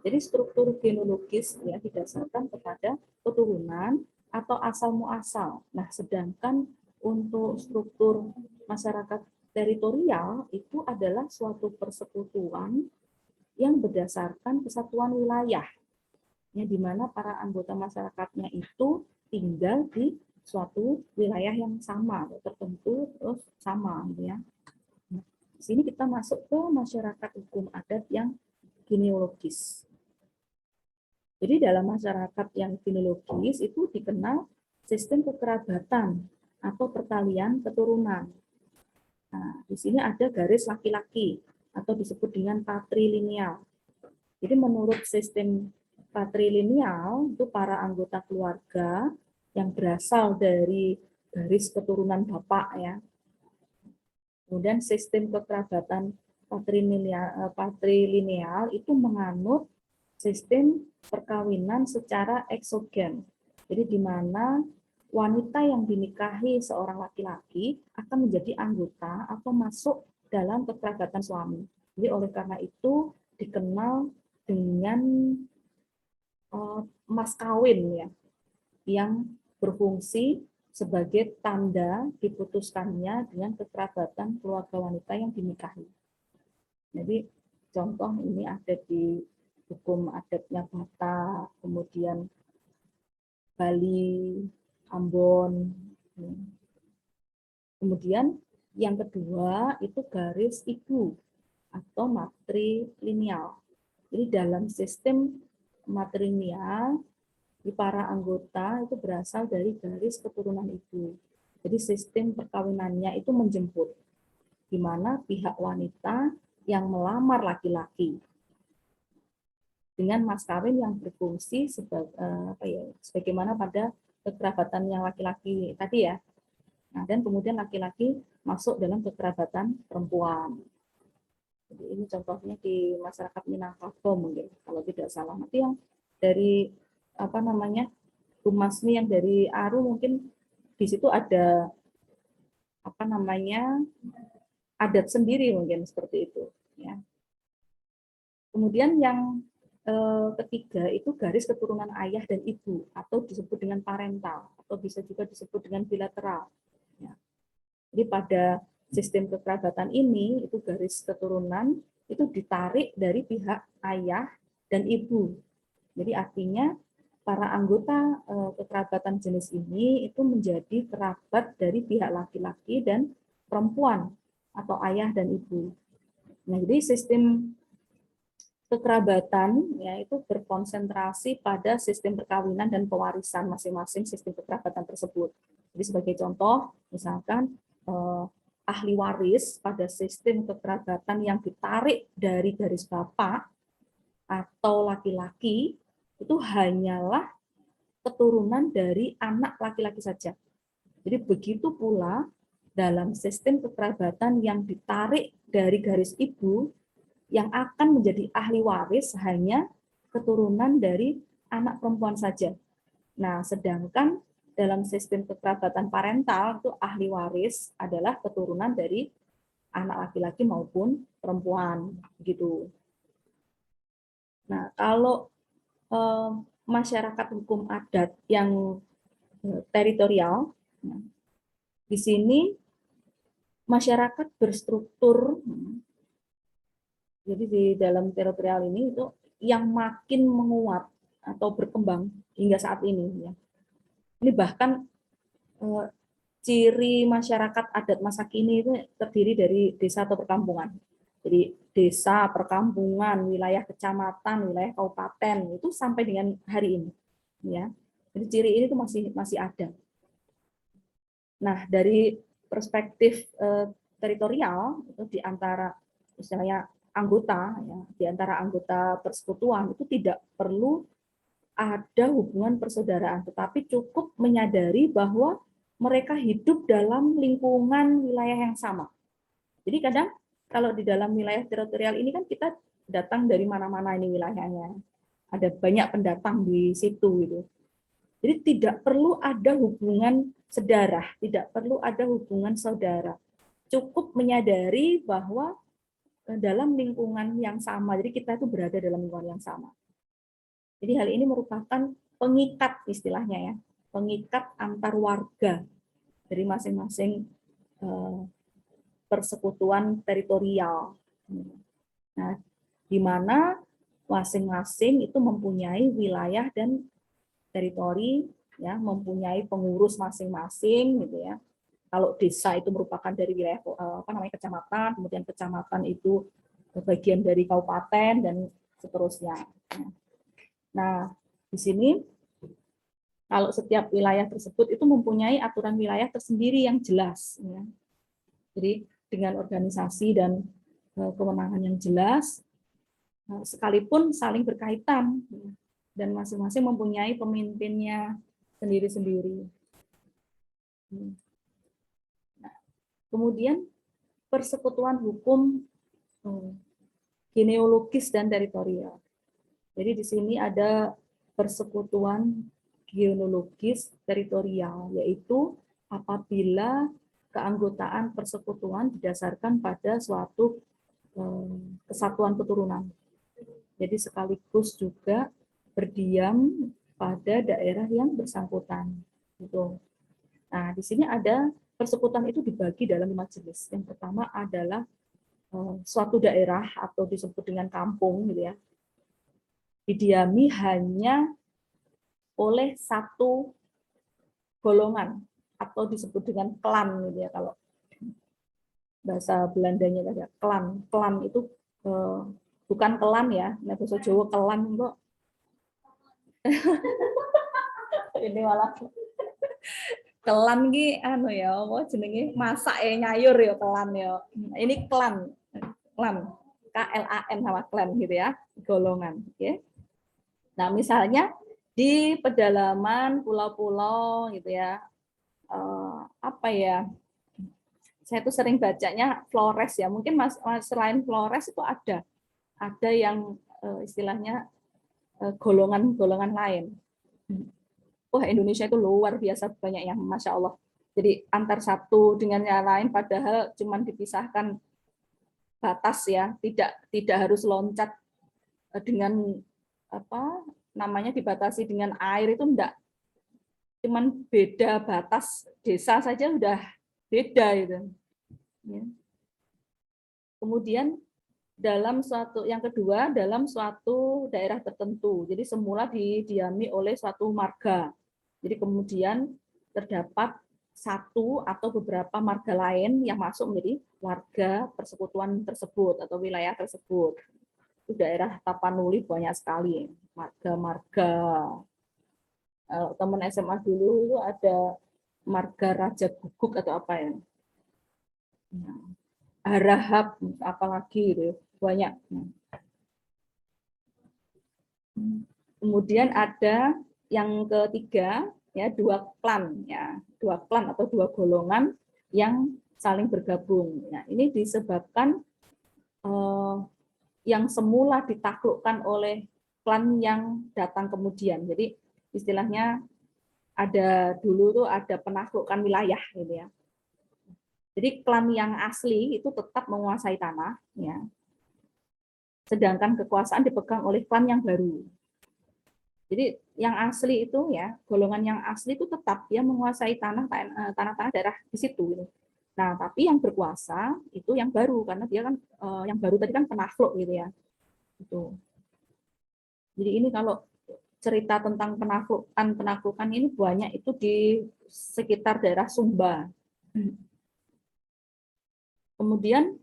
Jadi struktur genealogis ya didasarkan kepada keturunan atau asal muasal. Nah, sedangkan untuk struktur masyarakat teritorial itu adalah suatu persekutuan yang berdasarkan kesatuan wilayah, ya, di mana para anggota masyarakatnya itu tinggal di suatu wilayah yang sama, tertentu terus sama, gitu ya. Nah, di sini kita masuk ke masyarakat hukum adat yang genealogis. Jadi dalam masyarakat yang genealogis itu dikenal sistem kekerabatan atau pertalian keturunan. Nah, di sini ada garis laki-laki atau disebut dengan patrilineal. Jadi menurut sistem patrilineal itu para anggota keluarga yang berasal dari garis keturunan bapak ya. Kemudian sistem kekerabatan patrilineal itu menganut sistem perkawinan secara eksogen. Jadi di mana wanita yang dinikahi seorang laki-laki akan menjadi anggota atau masuk dalam kekerabatan suami. Jadi oleh karena itu dikenal dengan mas kawin ya, yang berfungsi sebagai tanda diputuskannya dengan kekerabatan keluarga wanita yang dinikahi. Jadi contoh ini ada di hukum adatnya Batak, kemudian Bali, Ambon. Kemudian yang kedua itu garis ibu atau matrilineal. Jadi dalam sistem matrilineal di para anggota itu berasal dari garis keturunan ibu. Jadi sistem perkawinannya itu menjemput, di mana pihak wanita yang melamar laki-laki dengan mas kawin yang berfungsi sebagaimana pada kekerabatan yang laki-laki tadi ya. Nah, dan kemudian laki-laki masuk dalam kekerabatan perempuan. Jadi ini contohnya di masyarakat Minangkabau mungkin kalau tidak salah. Nanti yang dari Humasmi yang dari Aru mungkin di situ ada adat sendiri mungkin seperti itu ya. Kemudian yang ketiga itu garis keturunan ayah dan ibu atau disebut dengan parental atau bisa juga disebut dengan bilateral ya. Jadi pada sistem kekerabatan ini itu garis keturunan itu ditarik dari pihak ayah dan ibu. Jadi artinya para anggota kekerabatan jenis ini itu menjadi kerabat dari pihak laki-laki dan perempuan atau ayah dan ibu. Nah, jadi sistem kekerabatan ya itu berkonsentrasi pada sistem perkawinan dan pewarisan masing-masing sistem kekerabatan tersebut. Jadi sebagai contoh, misalkan ahli waris pada sistem kekerabatan yang ditarik dari garis bapak atau laki-laki itu hanyalah keturunan dari anak laki-laki saja. Jadi begitu pula dalam sistem kekerabatan yang ditarik dari garis ibu, yang akan menjadi ahli waris hanya keturunan dari anak perempuan saja. Nah, sedangkan dalam sistem kekerabatan parental itu ahli waris adalah keturunan dari anak laki-laki maupun perempuan, begitu. Nah, kalau masyarakat hukum adat yang teritorial, di sini masyarakat berstruktur, jadi di dalam teritorial ini itu yang makin menguat atau berkembang hingga saat ini. Ya. Ini bahkan ciri masyarakat adat masa kini itu terdiri dari desa atau perkampungan. Jadi desa, perkampungan, wilayah kecamatan, wilayah kabupaten itu sampai dengan hari ini, ya. Jadi ciri ini tuh masih ada. Nah, dari perspektif teritorial itu di antara misalnya anggota, ya, di antara anggota persekutuan itu tidak perlu ada hubungan persaudaraan, tetapi cukup menyadari bahwa mereka hidup dalam lingkungan wilayah yang sama. Jadi kadang kalau di dalam wilayah teritorial ini kan kita datang dari mana-mana ini wilayahnya. Ada banyak pendatang di situ gitu. Jadi tidak perlu ada hubungan sedarah, tidak perlu ada hubungan saudara. Cukup menyadari bahwa dalam lingkungan yang sama, jadi kita itu berada dalam lingkungan yang sama. Jadi hal ini merupakan pengikat istilahnya ya, pengikat antar warga dari masing-masing persekutuan teritorial. Nah, di mana masing-masing itu mempunyai wilayah dan teritori ya, mempunyai pengurus masing-masing gitu ya. Kalau desa itu merupakan dari wilayah kecamatan, kemudian kecamatan itu bagian dari kabupaten dan seterusnya. Nah, di sini kalau setiap wilayah tersebut itu mempunyai aturan wilayah tersendiri yang jelas. Ya. Jadi dengan organisasi dan kewenangan yang jelas, sekalipun saling berkaitan dan masing-masing mempunyai pemimpinnya sendiri-sendiri. Nah, kemudian persekutuan hukum genealogis dan teritorial. Jadi di sini ada persekutuan genealogis teritorial, yaitu apabila keanggotaan persekutuan didasarkan pada suatu kesatuan keturunan. Jadi sekaligus juga berdiam pada daerah yang bersangkutan. Gitu. Nah, di sini ada persekutuan itu dibagi dalam 5 jenis. Yang pertama adalah suatu daerah atau disebut dengan kampung, gitu ya, didiami hanya oleh satu golongan atau disebut dengan klan, gitu ya, kalau bahasa Belandanya ada klan. Klan itu bukan kelan ya, nah bahasa Jawa kelan kok. Ini malah kelan ki anu ya, apa jenenge masak ya nyayur ya kelan ya. Ini klan. Klan. KLAN sama klan gitu ya, golongan, oke. Nah, misalnya di pedalaman pulau-pulau gitu ya. Apa ya? Saya tuh sering bacanya Flores ya. Mungkin selain Flores itu ada yang istilahnya golongan-golongan lain. Wah, Indonesia itu luar biasa banyak yang Masya Allah. Jadi antar satu dengan yang lain padahal cuma dipisahkan batas ya, tidak harus loncat dengan apa namanya dibatasi dengan air itu enggak. Cuman beda batas desa saja udah beda itu. Ya. Kemudian yang kedua dalam suatu daerah tertentu. Jadi semula didiami oleh suatu marga. Jadi kemudian terdapat satu atau beberapa marga lain yang masuk menjadi warga persekutuan tersebut atau wilayah tersebut. Itu daerah Tapanuli banyak sekali marga-marga. Teman SMA dulu itu ada marga Raja Guguk atau apa ya. Harahap apalagi gitu banyak. Kemudian ada yang ketiga ya dua klan atau dua golongan yang saling bergabung. Nah, ini disebabkan yang semula ditaklukkan oleh klan yang datang kemudian. Jadi istilahnya ada dulu tuh ada penaklukan wilayah gitu ya. Jadi klan yang asli itu tetap menguasai tanah ya. Sedangkan kekuasaan dipegang oleh klan yang baru. Jadi yang asli itu ya, golongan yang asli itu tetap dia menguasai tanah-tanah daerah di situ. Gitu. Nah, tapi yang berkuasa itu yang baru karena dia kan yang baru tadi kan penakluk gitu ya. Gitu. Jadi ini kalau cerita tentang penaklukan ini banyak itu di sekitar daerah Sumba. Kemudian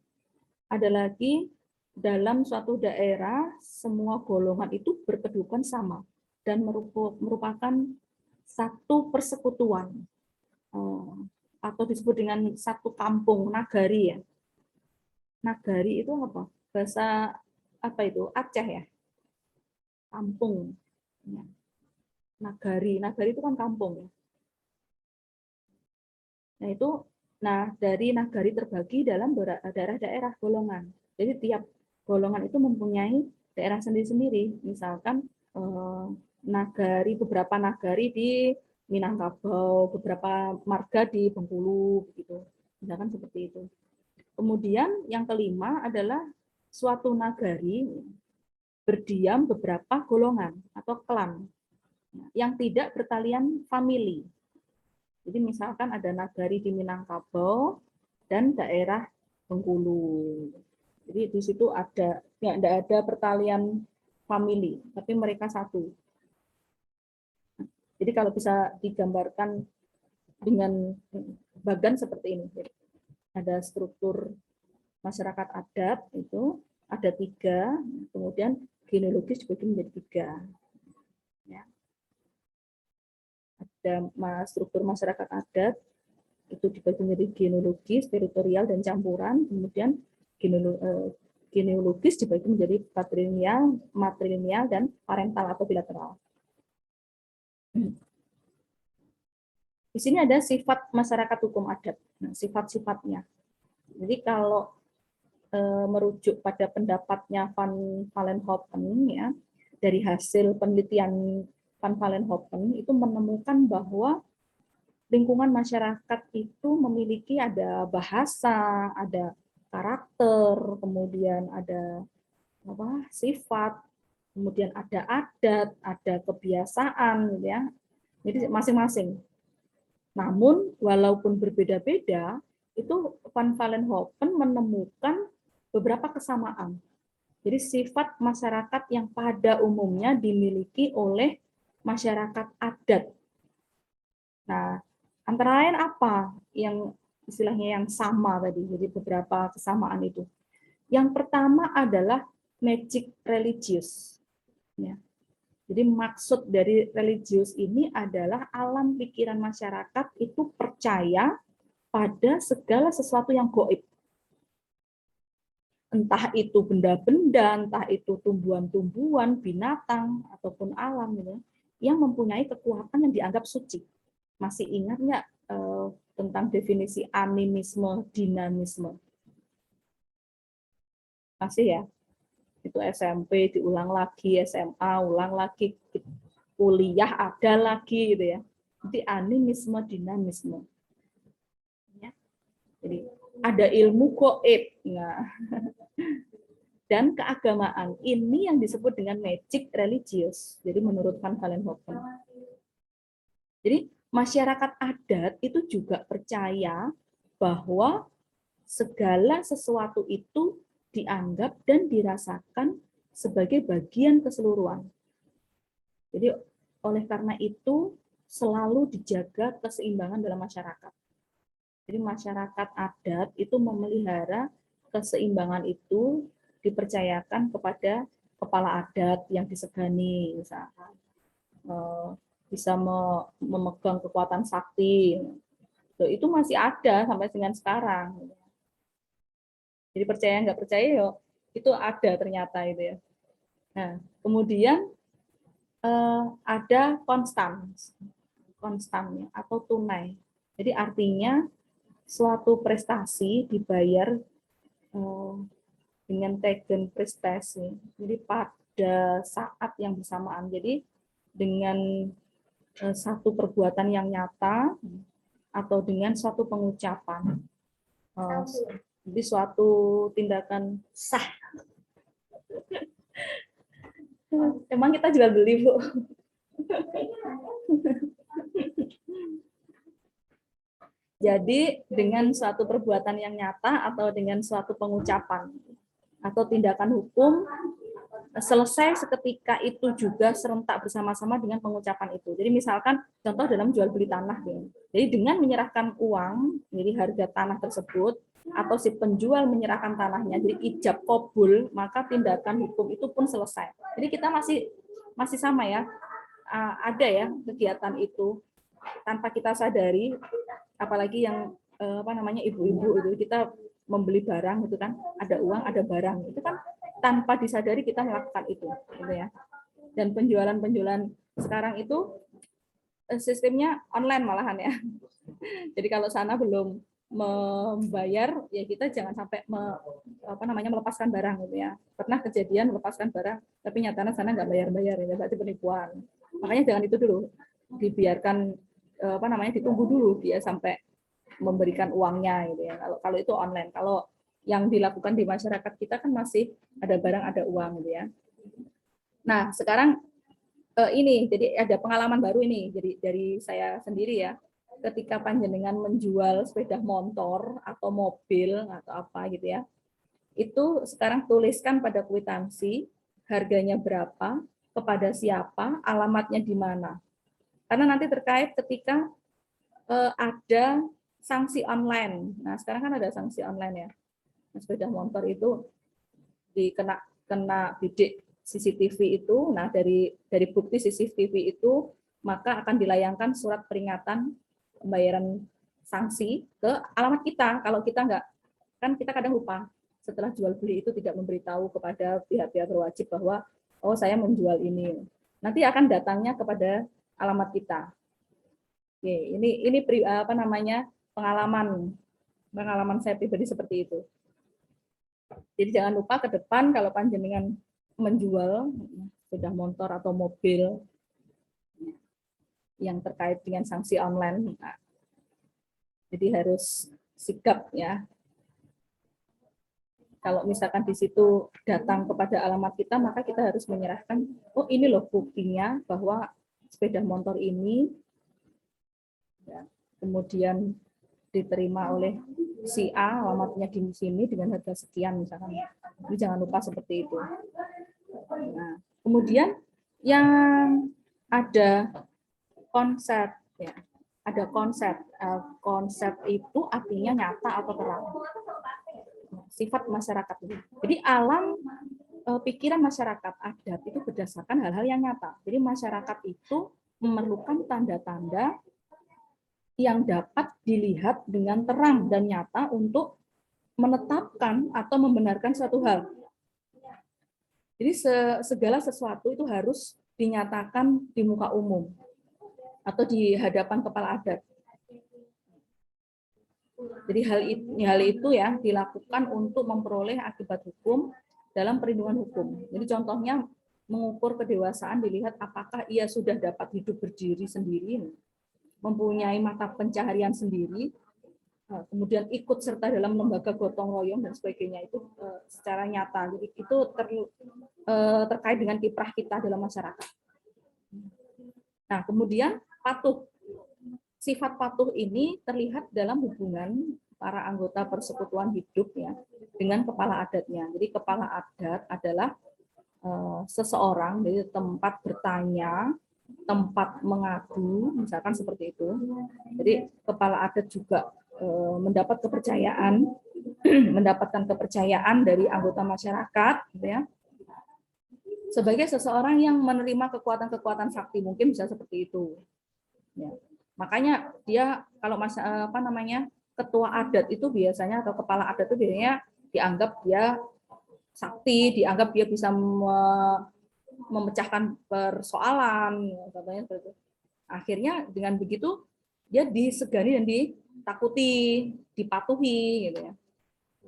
ada lagi dalam suatu daerah semua golongan itu berkedudukan sama dan merupakan satu persekutuan atau disebut dengan satu kampung nagari ya. Nagari itu apa? Bahasa apa itu? Aceh ya. Kampung. Ya. Nagari itu kan kampung ya. Nah dari nagari terbagi dalam daerah-daerah golongan. Jadi tiap golongan itu mempunyai daerah sendiri-sendiri. Misalkan beberapa nagari di Minangkabau, beberapa marga di Bengkulu, begitu. Misalkan seperti itu. Kemudian yang kelima adalah suatu nagari berdiam beberapa golongan atau klan yang tidak bertalian famili. Jadi misalkan ada nagari di Minangkabau dan daerah Bengkulu. Jadi di situ tidak ada pertalian famili, tapi mereka satu. Jadi kalau bisa digambarkan dengan bagan seperti ini. Jadi ada struktur masyarakat adat itu ada 3, kemudian genealogis dibagi menjadi 3. Ya. Ada struktur masyarakat adat itu dibagi menjadi genealogis, teritorial, dan campuran. Kemudian genealogis dibagi menjadi patrilineal, matrilineal, dan parental atau bilateral. Di sini ada sifat masyarakat hukum adat. Nah, sifat-sifatnya. Jadi kalau merujuk pada pendapatnya Van Vollenhoven, ya, dari hasil penelitian Van Vollenhoven itu menemukan bahwa lingkungan masyarakat itu memiliki ada bahasa, ada karakter, kemudian ada sifat, kemudian ada adat, ada kebiasaan, gitu ya. Jadi masing-masing. Namun walaupun berbeda-beda, itu Van Vollenhoven menemukan beberapa kesamaan. Jadi sifat masyarakat yang pada umumnya dimiliki oleh masyarakat adat. Nah, antara lain apa yang istilahnya yang sama tadi, jadi beberapa kesamaan itu. Yang pertama adalah magic religius. Ya. Jadi maksud dari religius ini adalah alam pikiran masyarakat itu percaya pada segala sesuatu yang gaib. Entah itu benda-benda, entah itu tumbuhan-tumbuhan, binatang, ataupun alam, gitu, yang mempunyai kekuatan yang dianggap suci. Masih ingat nggak tentang definisi animisme, dinamisme? Masih ya? Itu SMP diulang lagi, SMA ulang lagi, kuliah ada lagi gitu ya. Jadi animisme, dinamisme. Ya. Jadi ada ilmu gaib. Nah, dan keagamaan ini yang disebut dengan magic religius. Jadi menurut Van Vollenhoven. Jadi masyarakat adat itu juga percaya bahwa segala sesuatu itu dianggap dan dirasakan sebagai bagian keseluruhan. Jadi oleh karena itu selalu dijaga keseimbangan dalam masyarakat. Jadi masyarakat adat itu memelihara keseimbangan itu dipercayakan kepada kepala adat yang disegani, misalkan bisa memegang kekuatan sakti. Itu masih ada sampai dengan sekarang. Jadi percaya nggak percaya yo, itu ada ternyata itu ya. Nah, kemudian ada konstannya atau tunai. Jadi artinya suatu prestasi dibayar dengan tegen prestasi. Jadi pada saat yang bersamaan. Jadi dengan satu perbuatan yang nyata atau dengan suatu pengucapan. Jadi suatu tindakan sah. Emang kita juga beli, Bu. Jadi dengan suatu perbuatan yang nyata atau dengan suatu pengucapan atau tindakan hukum selesai seketika itu juga serentak bersama-sama dengan pengucapan itu. Jadi misalkan contoh dalam jual beli tanah, jadi dengan menyerahkan uang, jadi harga tanah tersebut atau si penjual menyerahkan tanahnya, jadi ijab qabul, maka tindakan hukum itu pun selesai. Jadi kita masih sama ya, ada ya kegiatan itu tanpa kita sadari, apalagi yang ibu-ibu itu kita membeli barang itu kan, ada uang ada barang itu kan tanpa disadari kita melakukan itu gitu ya. Dan penjualan sekarang itu sistemnya online malahan ya. Jadi kalau sana belum membayar ya kita jangan sampai melepaskan barang gitu ya. Pernah kejadian melepaskan barang tapi nyatanya sana nggak bayar-bayar ya, berarti penipuan. Makanya jangan itu dulu, dibiarkan ditunggu dulu dia sampai memberikan uangnya gitu ya. Kalau itu online, kalau yang dilakukan di masyarakat kita kan masih ada barang ada uang gitu ya. Nah sekarang ini jadi ada pengalaman baru ini, jadi dari saya sendiri ya, ketika panjenengan menjual sepeda motor atau mobil atau apa gitu ya, itu sekarang tuliskan pada kwitansi harganya berapa, kepada siapa, alamatnya di mana. Karena nanti terkait ketika ada sanksi online. Nah, sekarang kan ada sanksi online ya. Nah, sepeda motor itu kena bidik CCTV itu. Nah, dari bukti CCTV itu maka akan dilayangkan surat peringatan pembayaran sanksi ke alamat kita. Kalau kita nggak, kan kita kadang lupa setelah jual beli itu tidak memberitahu kepada pihak-pihak berwajib bahwa oh saya menjual ini. Nanti akan datangnya kepada alamat kita. Oke, ini apa namanya pengalaman saya pribadi seperti itu. Jadi jangan lupa ke depan kalau panjenengan menjual sepeda motor atau mobil yang terkait dengan sanksi online, nah, jadi harus sigap ya. Kalau misalkan di situ datang kepada alamat kita, maka kita harus menyerahkan, oh ini loh buktinya bahwa sepeda motor ini ya, kemudian diterima oleh si A, alamatnya di sini dengan harga sekian misalkan. Jadi jangan lupa seperti itu. Nah, kemudian yang ada konsep ya, ada konsep. Konsep itu artinya nyata atau terang. Sifat masyarakat ini. Jadi alam pikiran masyarakat adat itu berdasarkan hal-hal yang nyata. Jadi masyarakat itu memerlukan tanda-tanda yang dapat dilihat dengan terang dan nyata untuk menetapkan atau membenarkan suatu hal. Jadi segala sesuatu itu harus dinyatakan di muka umum atau di hadapan kepala adat. Jadi hal itu ya dilakukan untuk memperoleh akibat hukum dalam perlindungan hukum. Jadi contohnya mengukur kedewasaan dilihat apakah ia sudah dapat hidup berdiri sendiri, mempunyai mata pencaharian sendiri, kemudian ikut serta dalam lembaga gotong royong dan sebagainya itu secara nyata. Jadi itu terkait dengan kiprah kita dalam masyarakat. Nah, kemudian patuh. Sifat patuh ini terlihat dalam hubungan para anggota persekutuan hidup ya dengan kepala adatnya. Jadi kepala adat adalah seseorang, jadi tempat bertanya, tempat mengadu, misalkan seperti itu. Jadi kepala adat juga mendapat kepercayaan, mendapatkan kepercayaan dari anggota masyarakat, gitu ya, sebagai seseorang yang menerima kekuatan-kekuatan sakti, mungkin bisa seperti itu. Ya. Makanya dia kalau ketua adat itu biasanya atau kepala adat itu biasanya dianggap dia sakti, dianggap dia bisa memecahkan persoalan, contohnya seperti itu. Akhirnya dengan begitu dia disegani dan ditakuti, dipatuhi, gitu ya.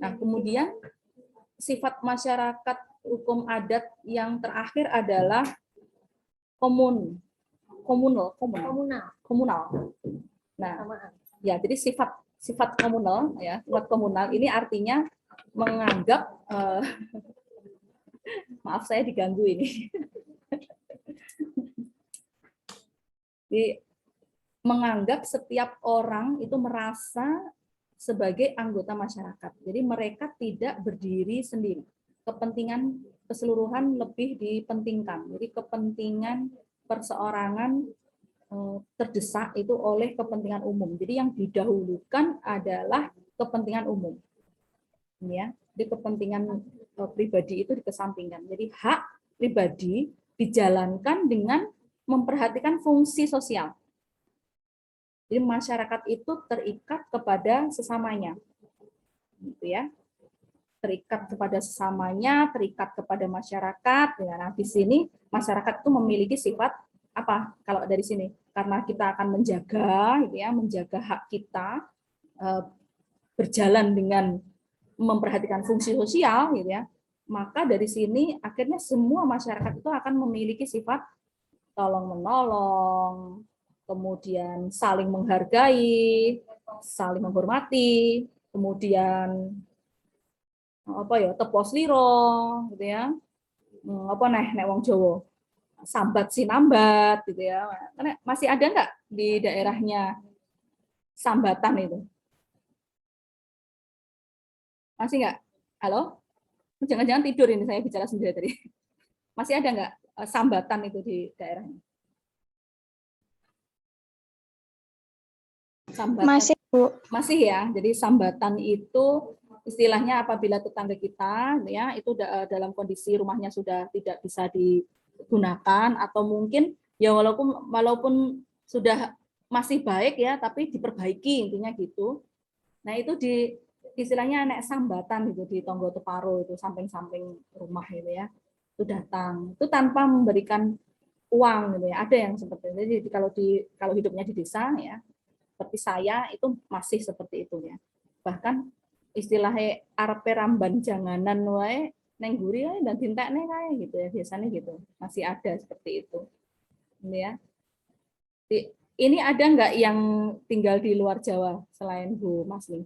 Nah kemudian sifat masyarakat hukum adat yang terakhir adalah komunal. Nah, ya jadi sifat komunal ya, sifat komunal ini artinya menganggap maaf saya diganggu ini. Jadi, menganggap setiap orang itu merasa sebagai anggota masyarakat. Jadi mereka tidak berdiri sendiri. Kepentingan keseluruhan lebih dipentingkan. Jadi kepentingan perseorangan terdesak itu oleh kepentingan umum. Jadi yang didahulukan adalah kepentingan umum. Ya, di kepentingan pribadi itu dikesampingkan. Jadi hak pribadi dijalankan dengan memperhatikan fungsi sosial. Jadi masyarakat itu terikat kepada sesamanya. Gitu ya. Terikat kepada sesamanya, terikat kepada masyarakat. Nah, di sini masyarakat itu memiliki sifat apa kalau dari sini? Karena kita akan menjaga, gitu ya, menjaga hak kita berjalan dengan memperhatikan fungsi sosial, gitu ya. Maka dari sini akhirnya semua masyarakat itu akan memiliki sifat tolong menolong, kemudian saling menghargai, saling menghormati, kemudian tepos liro, gitu ya. Nek wong Jawa sambat sinambat gitu ya. Karena masih ada nggak di daerahnya sambatan itu? Masih nggak? Halo? Jangan-jangan tidur ini saya bicara sendiri tadi. Masih ada nggak sambatan itu di daerahnya? Sambatan. Masih, Bu. Masih ya. Jadi sambatan itu istilahnya apabila tetangga kita ya itu dalam kondisi rumahnya sudah tidak bisa digunakan atau mungkin ya walaupun sudah masih baik ya tapi diperbaiki intinya gitu. Nah, itu istilahnya nek sambatan gitu di Tonggo Teparo itu samping-samping rumah gitu ya. Itu datang. Itu tanpa memberikan uang gitu ya. Ada yang seperti itu. Jadi kalau hidupnya di desa ya seperti saya itu masih seperti itu ya. Bahkan istilahnya arepe ramban janganan wae neng guri wae dan dintekne kae gitu ya. Biasanya gitu. Masih ada seperti itu. Ini ya. Ini ada nggak yang tinggal di luar Jawa selain Bu Masli?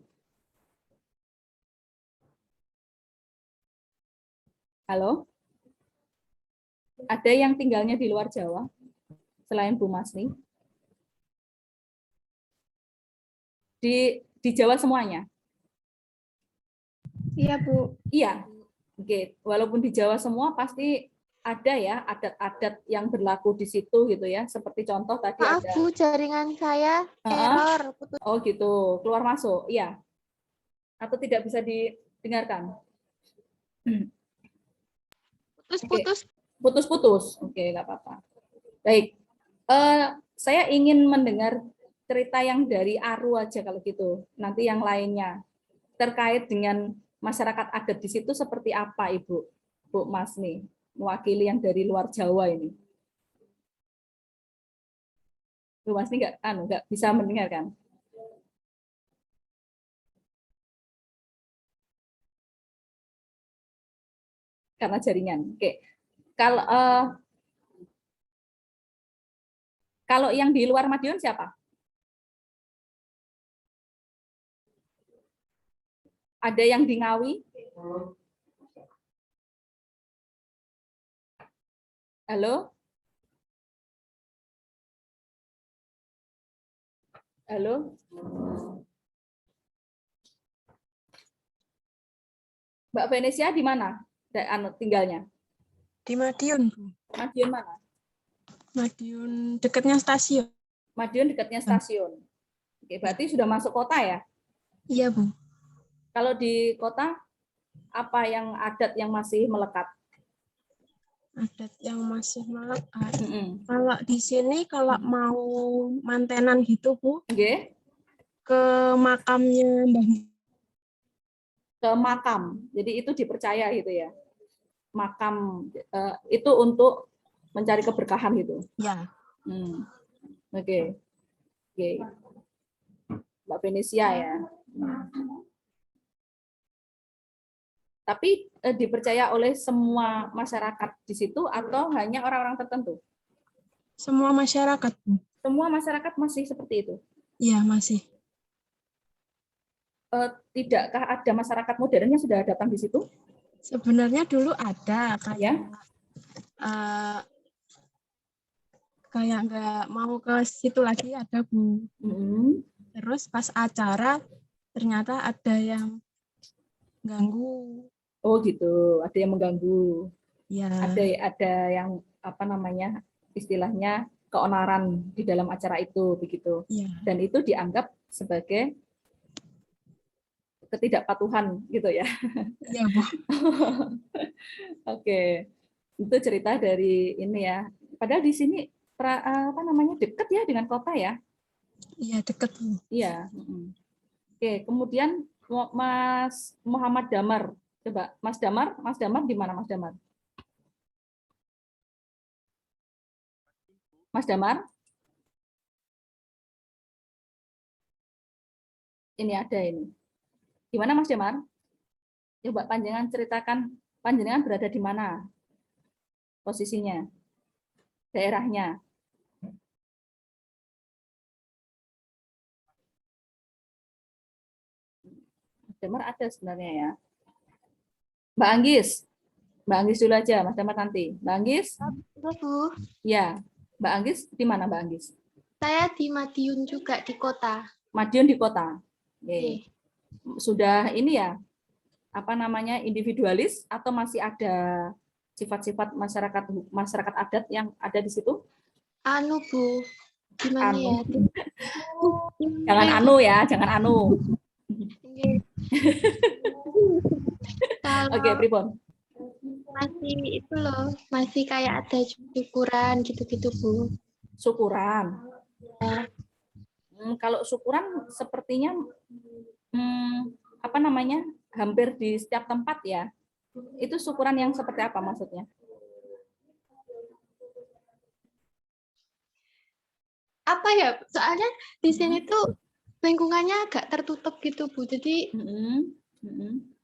Halo? Ada yang tinggalnya di luar Jawa selain Bu Masli? Di Jawa semuanya? Iya, Bu. Iya. Oke, walaupun di Jawa semua pasti ada ya adat-adat yang berlaku di situ gitu ya. Seperti contoh tadi Maaf, ada. Bu, jaringan saya error. Putus. Oh gitu, keluar masuk. Iya. Atau tidak bisa didengarkan. Oke, Putus. putus-putus. Oke, nggak apa-apa. Baik. Saya ingin mendengar cerita yang dari Aru aja kalau gitu. Nanti yang lainnya terkait dengan masyarakat adat di situ seperti apa, Ibu? Bu Masni, mewakili yang dari luar Jawa ini. Bu Masni nggak bisa mendengarkan karena jaringan. Oke. Kalau yang di luar Madiun siapa? Ada yang di Ngawi? Halo? Halo? Mbak Venesia di mana? Tinggalnya? Di Madiun, Bu. Madiun mana? Madiun dekatnya stasiun. Madiun dekatnya stasiun. Oke, berarti sudah masuk kota ya? Iya, Bu. Kalau di kota, apa yang adat yang masih melekat? Adat yang masih melekat. Mm-mm. Kalau di sini kalau mau mantenan gitu, Bu, Oke. ke makamnya Mbah. Ke makam. Jadi itu dipercaya gitu ya. Makam itu untuk mencari keberkahan gitu. Ya. Oke. Oke. Mbak Venesia ya. Tapi dipercaya oleh semua masyarakat di situ atau hanya orang-orang tertentu? Semua masyarakat, Bu. Semua masyarakat masih seperti itu? Iya, masih. Tidakkah ada masyarakat modern yang sudah datang di situ? Sebenarnya dulu ada Ya. Kayak nggak mau ke situ lagi ada, Bu. Terus pas acara ternyata ada yang ganggu. Oh gitu, ada yang mengganggu. Ya. Ada yang apa namanya istilahnya keonaran di dalam acara itu begitu. Ya. Dan itu dianggap sebagai ketidakpatuhan gitu ya. Iya, Bu. Oke. Itu cerita dari ini ya. Padahal di sini apa namanya dekat ya dengan kota ya. Iya, dekat, Bu. Iya. Oke, kemudian Mas Muhammad Damar. Coba Mas Damar di mana Mas Damar? Mas Damar? Ini ada ini. Di mana Mas Damar? Coba panjenengan ceritakan panjenengan berada di mana posisinya, daerahnya. Mas Damar ada sebenarnya ya. Mbak Anggis dulu aja, Mas Damar nanti. Mbak Anggis? Iya, Bu. Ya, Mbak Anggis di mana Mbak Anggis? Saya di Madiun juga, di kota. Madiun di kota. Oke. Sudah ini ya, apa namanya individualis atau masih ada sifat-sifat masyarakat adat yang ada di situ? Anu, Bu, Gimana Anu. ya? Jangan anu ya, jangan anu. Oke. Kalau Oke, Pripon. masih itu loh, masih kayak ada syukuran gitu-gitu, Bu. Syukuran. Ya. Kalau syukuran sepertinya apa namanya? Hampir di setiap tempat ya. Itu syukuran yang seperti apa maksudnya? Apa ya? Soalnya di sini tuh lingkungannya agak tertutup gitu, Bu. Jadi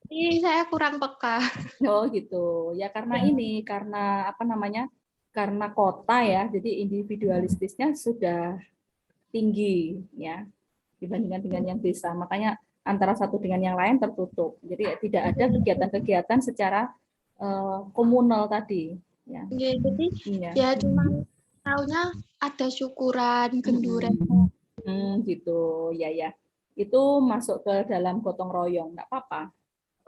ini saya kurang peka. Oh gitu. Ya karena ini, karena apa namanya? Karena kota ya, jadi individualistisnya sudah tinggi ya dibandingkan dengan yang desa. Makanya antara satu dengan yang lain tertutup. Jadi tidak ada kegiatan-kegiatan secara komunal tadi ya. Ya, jadi Iya. ya cuma taunya ada syukuran, genduren. Gitu ya ya. Itu masuk ke dalam gotong royong, nggak apa-apa.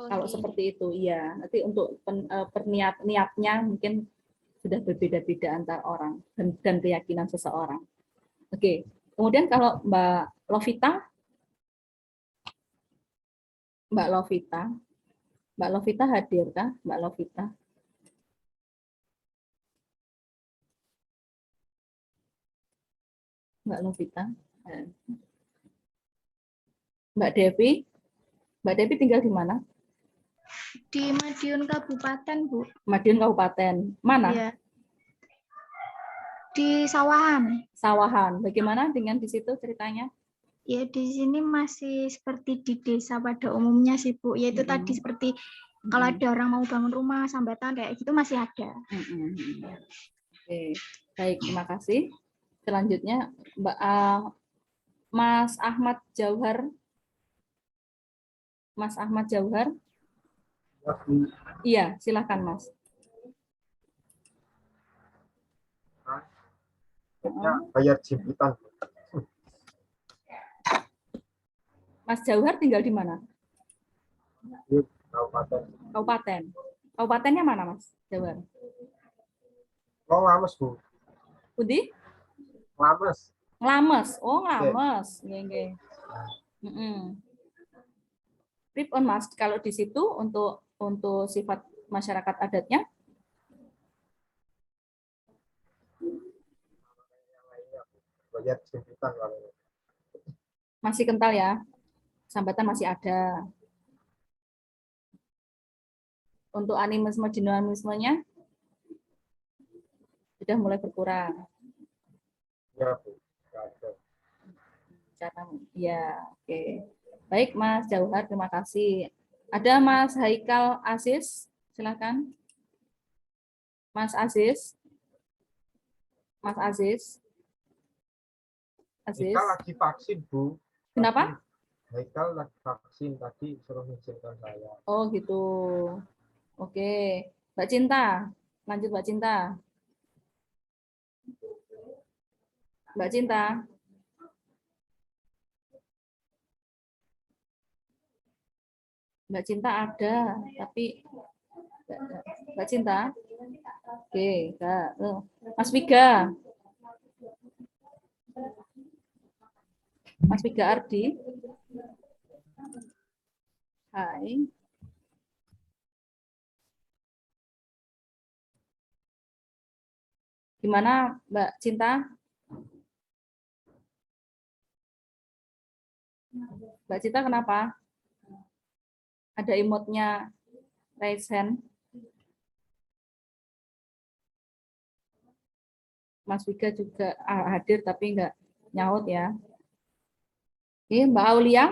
Kalau Oke. seperti itu, iya. Nanti untuk niatnya mungkin sudah berbeda-beda antar orang dan keyakinan seseorang. Oke. Kemudian kalau Mbak Lovita, Mbak Lovita, Mbak Lovita hadir kah? Mbak Lovita, Mbak Lovita, Mbak Devi, Mbak Devi tinggal di mana? Di Madiun Kabupaten, Bu. Madiun Kabupaten. Mana? Iya. Di Sawahan. Sawahan. Bagaimana dengan di situ ceritanya? Ya, di sini masih seperti di desa pada umumnya sih, Bu. Yaitu tadi seperti kalau ada orang mau bangun rumah, sambatan kayak gitu masih ada. Oke. Baik, terima kasih. Selanjutnya Mbak Mas Ahmad Jauhar. Mas Ahmad Jauhar. Iya, silakan Mas. Bayar jimpitan. Mas Jauhar tinggal di mana? Di kabupaten. Kabupaten. Kabupatennya mana Mas Jauhar? Oh, Lames, Bu. Budi? Lames. Nglames. Oh, Nglames. Nggih. Pripun Mas, kalau di situ untuk sifat masyarakat adatnya? Bayar jimpitan. Masih kental ya? Sambatan masih ada. Untuk animisme dinamismenya sudah mulai berkurang. Ya, Bu. Ya, oke. Baik Mas Jauhar, terima kasih. Ada Mas Haikal Aziz, silakan. Mas Aziz. Mas Aziz. Haikal lagi vaksin, Bu. Kenapa? Haikal lagi vaksin, tadi suruh mengizinkan saya. Oh gitu. Oke. Mbak Cinta, lanjut Mbak Cinta. Mbak Cinta. Mbak Cinta ada, tapi Mbak Cinta. Oke, enggak. Mas Wiga. Mas Wiga Ardi. Hai. Gimana Mbak Cinta? Mbak Cinta kenapa? Ada emotnya raise hand. Mas Wiga juga hadir tapi enggak nyaut ya. Ini Mbak Aulia.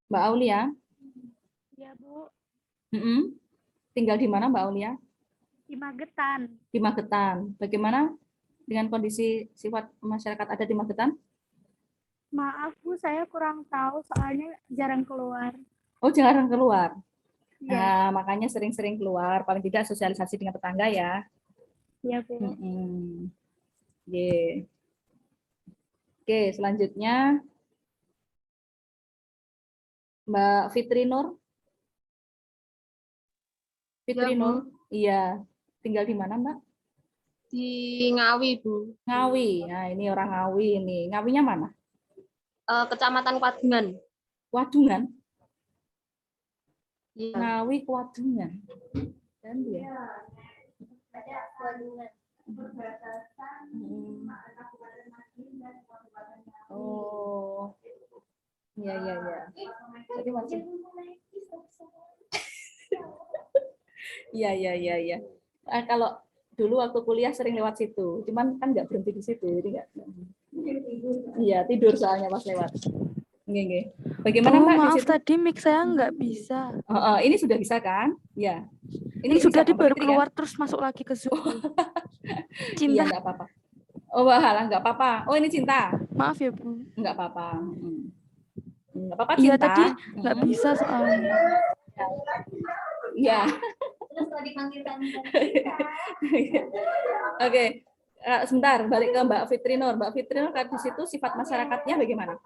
Mbak Aulia. Ya, Bu. Tinggal di mana Mbak Aulia? Di Magetan. Di Magetan. Bagaimana dengan kondisi sifat masyarakat ada di Magetan? Maaf, Bu, saya kurang tahu soalnya jarang keluar. Oh, jarang keluar. Ya. Nah, makanya sering-sering keluar, paling tidak sosialisasi dengan tetangga ya. Iya, Bu. Yeah. Oke, selanjutnya Mbak Fitri Nur. Fitri Ya, Bu. Nur, iya. Tinggal di mana, Mbak? Di Ngawi, Bu. Ngawi. Nah, ini orang Ngawi ini. Ngawinya mana? Kecamatan Kwadungan. Wadungan. Iya. Ngawi Wadungan. Dan dia. Oh. Iya, iya, iya. Jadi masih. Iya, iya, iya, iya. Kalau dulu waktu kuliah sering lewat situ, cuman kan nggak berhenti di situ, jadi nggak. Iya, tidur soalnya pas lewat. Nggih. Bagaimana Mbak di maaf situ? tadi mic saya nggak bisa. Ini sudah bisa kan? Ya. Ini sudah bisa, baru Mbak Fitri, keluar terus masuk lagi ke Zoom. Iya, Cinta, nggak apa-apa. Oh, walah, nggak apa-apa. Oh, ini Cinta. maaf ya Bu. Nggak apa-apa. Nggak apa-apa, Iya Cinta. tadi nggak bisa soalnya. Iya. Oke. Sebentar, balik ke Mbak Fitri Nur. Mbak Fitri Nur, di situ sifat masyarakatnya bagaimana?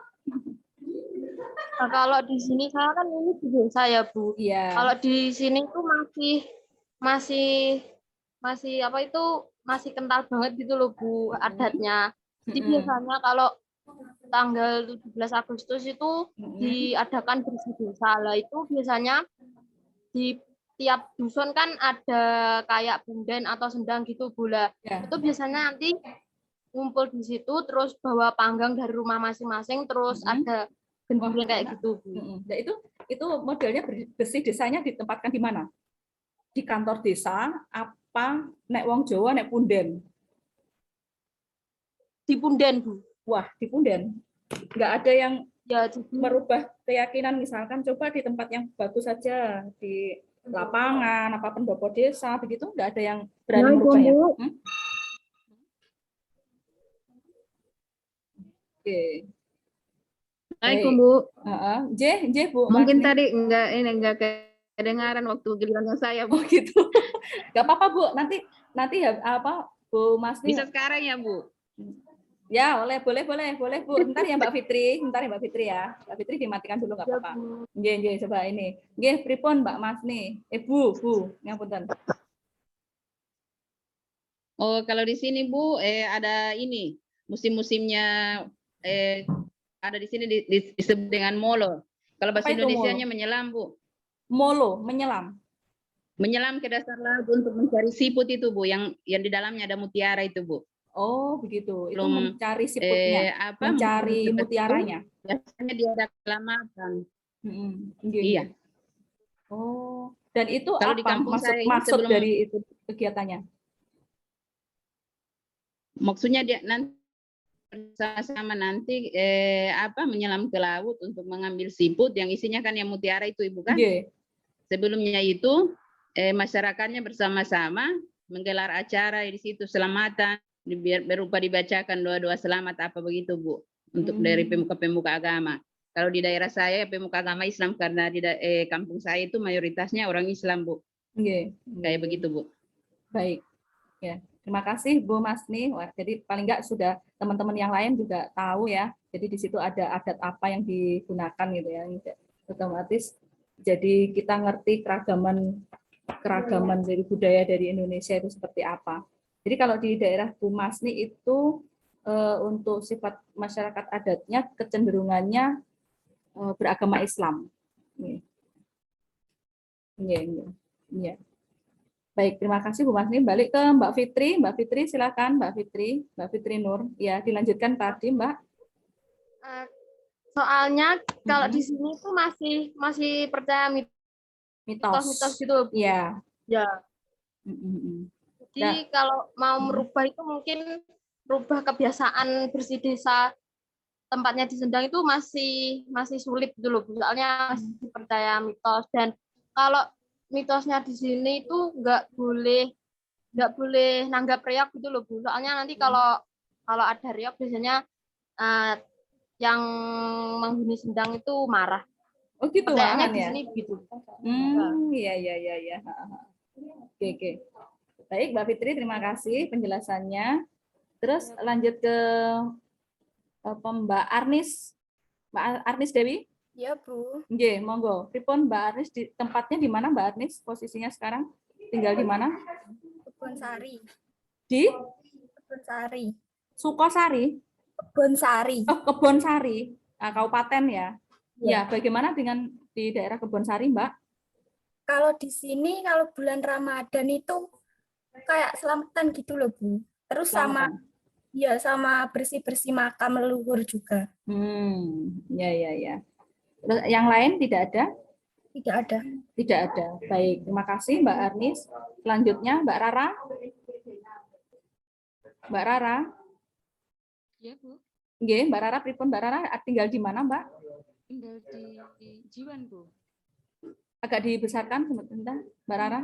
Nah, kalau di sini saya kan ini di desa ya, Bu. Iya. Kalau di sini tuh masih apa itu masih kental banget gitu loh, Bu, adatnya. Jadi biasanya kalau tanggal 17 Agustus itu diadakan bersih desa. Lah itu biasanya di tiap dusun kan ada kayak bunden atau sendang gitu, Bu. Lah itu biasanya nanti ngumpul di situ terus bawa panggang dari rumah masing-masing terus ada gendang kayak gitu, Bu. Nah, itu modelnya bersih desanya ditempatkan di mana? Di kantor desa apa nek wong Jawa nek punden? Di punden, Bu. Wah, di punden. Nggak ada yang Ya, merubah keyakinan, misalkan coba di tempat yang bagus saja, di lapangan apa pendopo desa begitu, nggak ada yang berani merubahnya. Oke. Assalamualaikum, Bu. J, Bu. Mungkin Marni. tadi enggak kedengaran waktu giliran saya, Bu. Oh gitu. Nggak apa-apa, Bu. Nanti ya apa Bu Masni. Bisa sekarang ya, Bu? Ya, boleh Bu. Ntar ya Mbak Fitri, ya. Mbak Fitri dimatikan dulu nggak apa-apa. Nggih, coba ini. Nggih, pripun Mbak Masni? Bu, ngapunten. Oh, kalau di sini, Bu, ada ini musim-musimnya ada di sini disebut dengan molo. Kalau bahasa Indonesianya menyelam, Bu. Molo, menyelam. Menyelam ke dasar laut untuk mencari siput itu, Bu, yang di dalamnya ada mutiara itu, Bu. Oh, begitu. Itu Belum, mencari siputnya, mencari mutiaranya. Biasanya dia ada keselamatan. Iya. Oh, dan itu kalau apa di kampung maksud dari itu kegiatannya? Maksudnya dia nanti bersama nanti menyelam ke laut untuk mengambil siput yang isinya kan yang mutiara itu, Ibu kan? Sebelumnya itu masyarakatnya bersama-sama menggelar acara di situ selamatan, berupa dibacakan doa-doa selamat apa begitu, Bu, untuk dari pemuka-pemuka agama. Kalau di daerah saya pemuka agama Islam karena di kampung saya itu mayoritasnya orang Islam, Bu. Kayak begitu, Bu. Baik. Ya, terima kasih Bu Masni. Wah, jadi paling enggak sudah teman-teman yang lain juga tahu ya. Jadi di situ ada adat apa yang digunakan gitu ya. Otomatis jadi kita ngerti keragaman dari budaya dari Indonesia itu seperti apa. Jadi kalau di daerah Bu Masni itu untuk sifat masyarakat adatnya kecenderungannya beragama Islam. Iya. Baik, terima kasih Bu Masni. Balik ke Mbak Fitri. Mbak Fitri, silakan Mbak Fitri Nur. Ya, dilanjutkan tadi Mbak. Soalnya kalau di sini tuh masih percaya mitos gitu. Iya. Ya. Jadi kalau mau merubah itu mungkin merubah kebiasaan bersih desa tempatnya di Sendang itu masih sulit gitu loh. Soalnya masih percaya mitos, dan kalau mitosnya di sini itu nggak boleh nanggap reok gitu loh, Bu. Soalnya nanti kalau ada reok biasanya yang menghuni Sendang itu marah. Oh gitu, percayaannya di ya. sini gitu. Iya. Oke. Baik, Mbak Fitri, terima kasih penjelasannya. Terus lanjut ke Mbak Arnis. Mbak Arnis Dewi? Ya, Bu. Nggih, monggo. Pripun Mbak Arnis, tempatnya di mana Mbak Arnis? Posisinya sekarang tinggal di mana? Kebun Sari. Di Kebonsari. Sukosari. Kebonsari. Oh, Kebonsari. Nah, kabupaten ya. Ya. Ya, bagaimana dengan di daerah Kebonsari, Mbak? Kalau di sini kalau bulan Ramadan itu kayak selamatan gitu loh, Bu. Terus sama Selamatan. ya sama bersih-bersih makam leluhur juga. Ya. Terus yang lain tidak ada? Tidak ada. Tidak ada. Baik, terima kasih Mbak Arnis. Selanjutnya Mbak Rara. Mbak Rara. Ya, Bu. Nggih, Mbak Rara, pripun Mbak Rara tinggal di mana, Mbak? Tinggal di Jiwan, Bu. Agak dibesarkan sebentar, Mbak Rara.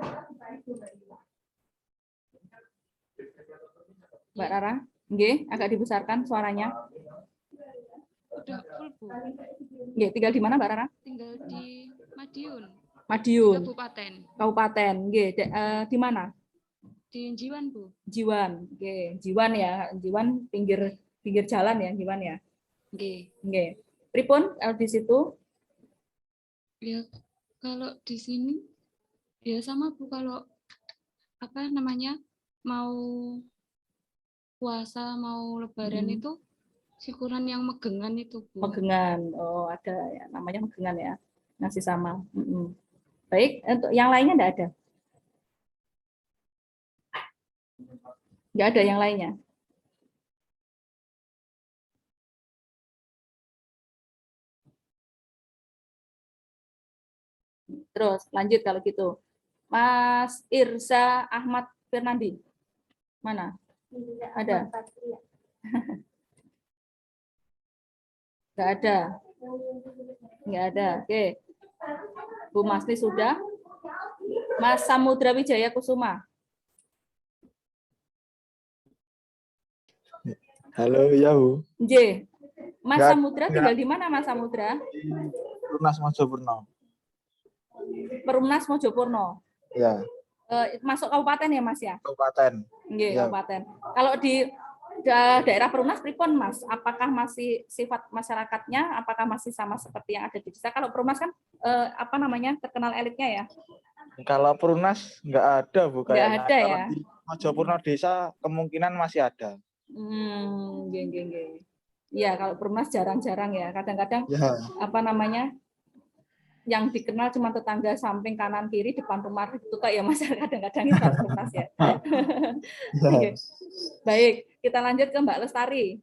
Mbak Rara, nggih, agak dibesarkan suaranya. Udah full, Bu. Nggih, tinggal di mana, Mbak Rara? Tinggal di Madiun, Madiun, Kabupaten. Kabupaten. Nggih, di mana? Di Jiwan, Bu. Jiwan. Nggih, Jiwan ya. Jiwan pinggir jalan ya, Jiwan ya. Oke. Nggih. Pripun di situ? Ya, kalau di sini ya sama, Bu, kalau apa namanya mau puasa, mau lebaran itu syukuran yang megengan itu, Bu. Megengan. Oh, ada ya, namanya megengan ya. Masih sama. Baik, untuk yang lainnya enggak ada? Enggak ada yang lainnya. Terus lanjut kalau gitu. Mas Irsa Ahmad Fernandi. Mana? Ada? Enggak ada. Enggak ada. Oke. Bu Masni sudah. Mas Samudra Wijaya Kusuma. Halo, ya Bu. J. Mas Enggak, Samudra tinggal di mana, Mas Samudra? Di Perumnas Mojopurno. Perumnas Mojopurno. Ya, Masuk kabupaten ya, Mas ya? kabupaten. Nggih, Ya. kabupaten. Kalau di daerah Perumnas pripun, Mas? Apakah masih sifat masyarakatnya apakah masih sama seperti yang ada di desa? Kalau Perumnas kan apa namanya? Terkenal elitnya ya. Kalau Perumnas nggak ada Bu Nggak kayaknya. ada Kalau ya. di Mojopurno desa kemungkinan masih ada. Nggih. Iya, kalau Perumnas jarang-jarang ya. Kadang-kadang Ya. apa namanya? Yang dikenal cuma tetangga samping kanan kiri depan rumah itu kayak ya Mas, kadang-kadang itu Perumnas ya. Ya. Baik, kita lanjut ke Mbak Lestari.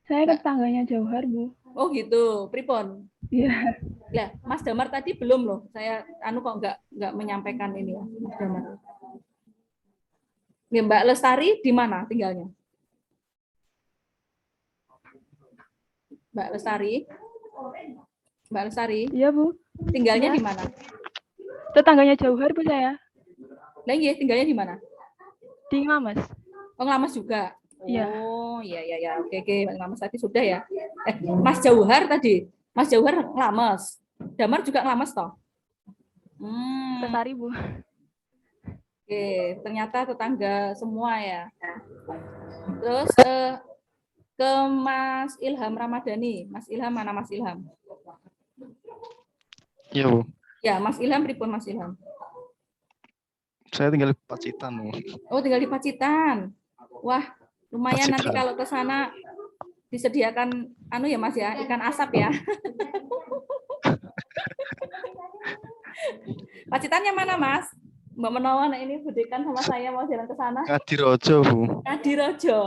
Saya tetangganya Jauhar, Bu. Oh gitu, pripon. Iya. Lah, Mas Damar tadi belum loh. Saya kok nggak menyampaikan ini ya, Mas Damar. Ya, Mbak Lestari di mana tinggalnya? Mbak Lestari? Mbak Lestari? Iya, Bu. Tinggalnya di mana? Tetangganya Jauhar, Bu, saya. Lah iya, tinggalnya di mana? Di Ngamas. Oh, Ngelamas juga. Iya. Oh, iya. Oke. Ngelamas tadi sudah ya. Mas Jauhar tadi. Mas Jauhar Ngelamas. Damar juga Ngelamas toh? Lestari, Bu. Oke, ternyata tetangga semua ya. Terus ke Mas Ilham Ramadhani. Mas Ilham mana Mas Ilham? Iya, Bu. Ya, Mas Ilham pripun Mas Ilham? Saya tinggal di Pacitan, Bu. Oh, tinggal di Pacitan. Wah, lumayan nanti Pacitan. kalau ke sana disediakan ya Mas ya, ikan asap ya. Pacitannya mana Mas? Mbak Menawan ini budekan sama saya mau jalan ke sana. Ngadirojo, Bu. Ngadirojo.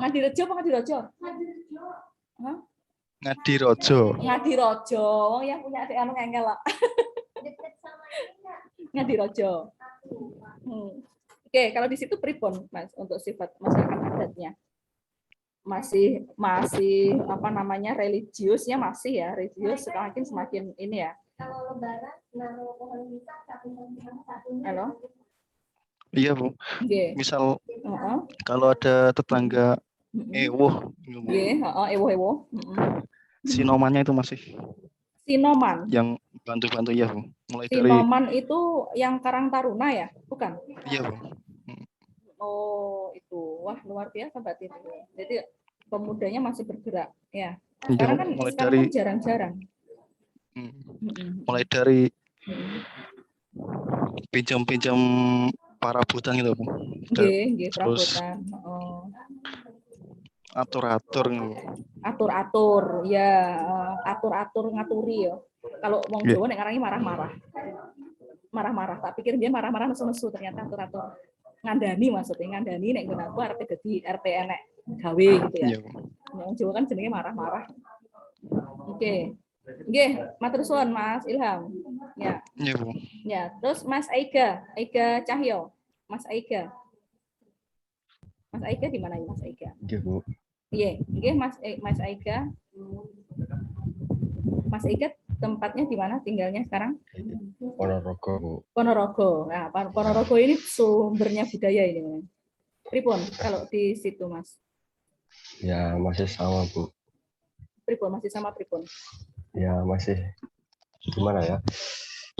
Ngadirojo apa Ngadirojo? Hah? Ngadirojo. Ngadirojo. Wong yang punya adik anu ngengkel lah. Ngadirojo. Oke, kalau di situ pripun Mas untuk sifat masyarakat adatnya? Masih apa namanya religiusnya masih ya, religius semakin ini ya. Kalau lebaran naruh pohon pisang satu. Halo? Iya, Bu. Nggih. Misal kalau ada tetangga ewoh, nggih, ewoh. sinomannya itu masih Sinoman. yang bantu-bantu ya, Bu. Mulai dari Sinoman itu yang Karang Taruna ya, bukan? Iya, Bu. Oh, itu. Wah, luar biasa berarti. Jadi pemudanya masih bergerak ya. Iya, Sekarang kan mulai dari jarang-jarang. mulai dari pinjam-pinjam parabutan gitu, Bu. Nggih, Terus perabotan. Oh. atur-atur. Atur-atur, ya, atur-atur ngaturi ya. Kalau wong Nggih. Jawa nek ngarani marah-marah. Marah-marah, tak pikir dia marah-marah nesu-nesu, ternyata atur-atur. Ngandani maksudnya, ngandani nek nggon aku arep dadi RT enek gawe gitu ya. Iya, Bu. Wong Jawa kan jenenge marah-marah. Oke. Nggih, matur suwun Mas Ilham. Ya. Iya, Bu. Ya, terus Mas Aiga Cahyo. Mas Aiga. Mas Aiga di mana ya Mas Aiga? Nggih, Bu. Iya, nggih Mas Aiga. Mas Aiga tempatnya di mana tinggalnya sekarang? Ponorogo, Bu. Ponorogo. Nah, Ponorogo ini sumbernya budaya ini. Pripun kalau di situ, Mas? Ya, masih sama, Bu. Pripun masih sama pripun? Ya, masih gimana ya?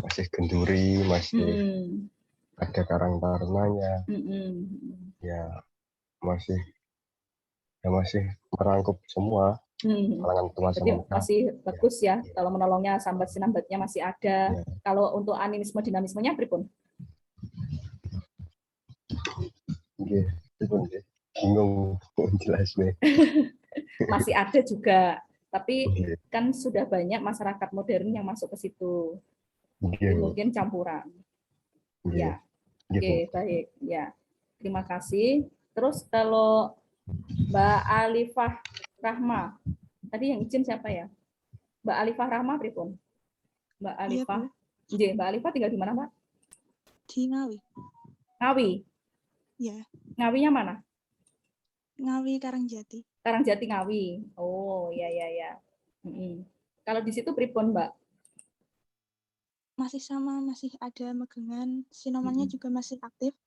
Masih genduri, masih ada karang tarunanya. Ya, masih merangkup semua kalangan tua Jadi sama muda. masih bagus ya, kalau menolongnya sambat sinambatnya masih ada. Ya. Kalau untuk animisme dinamismenya pripun? Nggih, pripun nggih? Bingung jelasnya. Masih ada juga, tapi Nggih. kan sudah banyak masyarakat modern yang masuk ke situ. Nggih, Bu. Mungkin campuran. Nggih. Ya. Nggih, Bu. Oke, baik. Ya. Terima kasih. Terus kalau Mbak Alifah Rahma, tadi yang izin siapa ya? Mbak Alifah Rahma pripun? Mbak Alifah. Iya, Mbak Alifah tinggal di mana, Mbak? Di Ngawi. Ngawi. Ya, Ngawinya mana? Ngawi Karangjati. Karangjati Ngawi. Oh, ya. Kalau di situ pripun, Mbak? Masih sama, masih ada megangan, sinomannya juga masih aktif.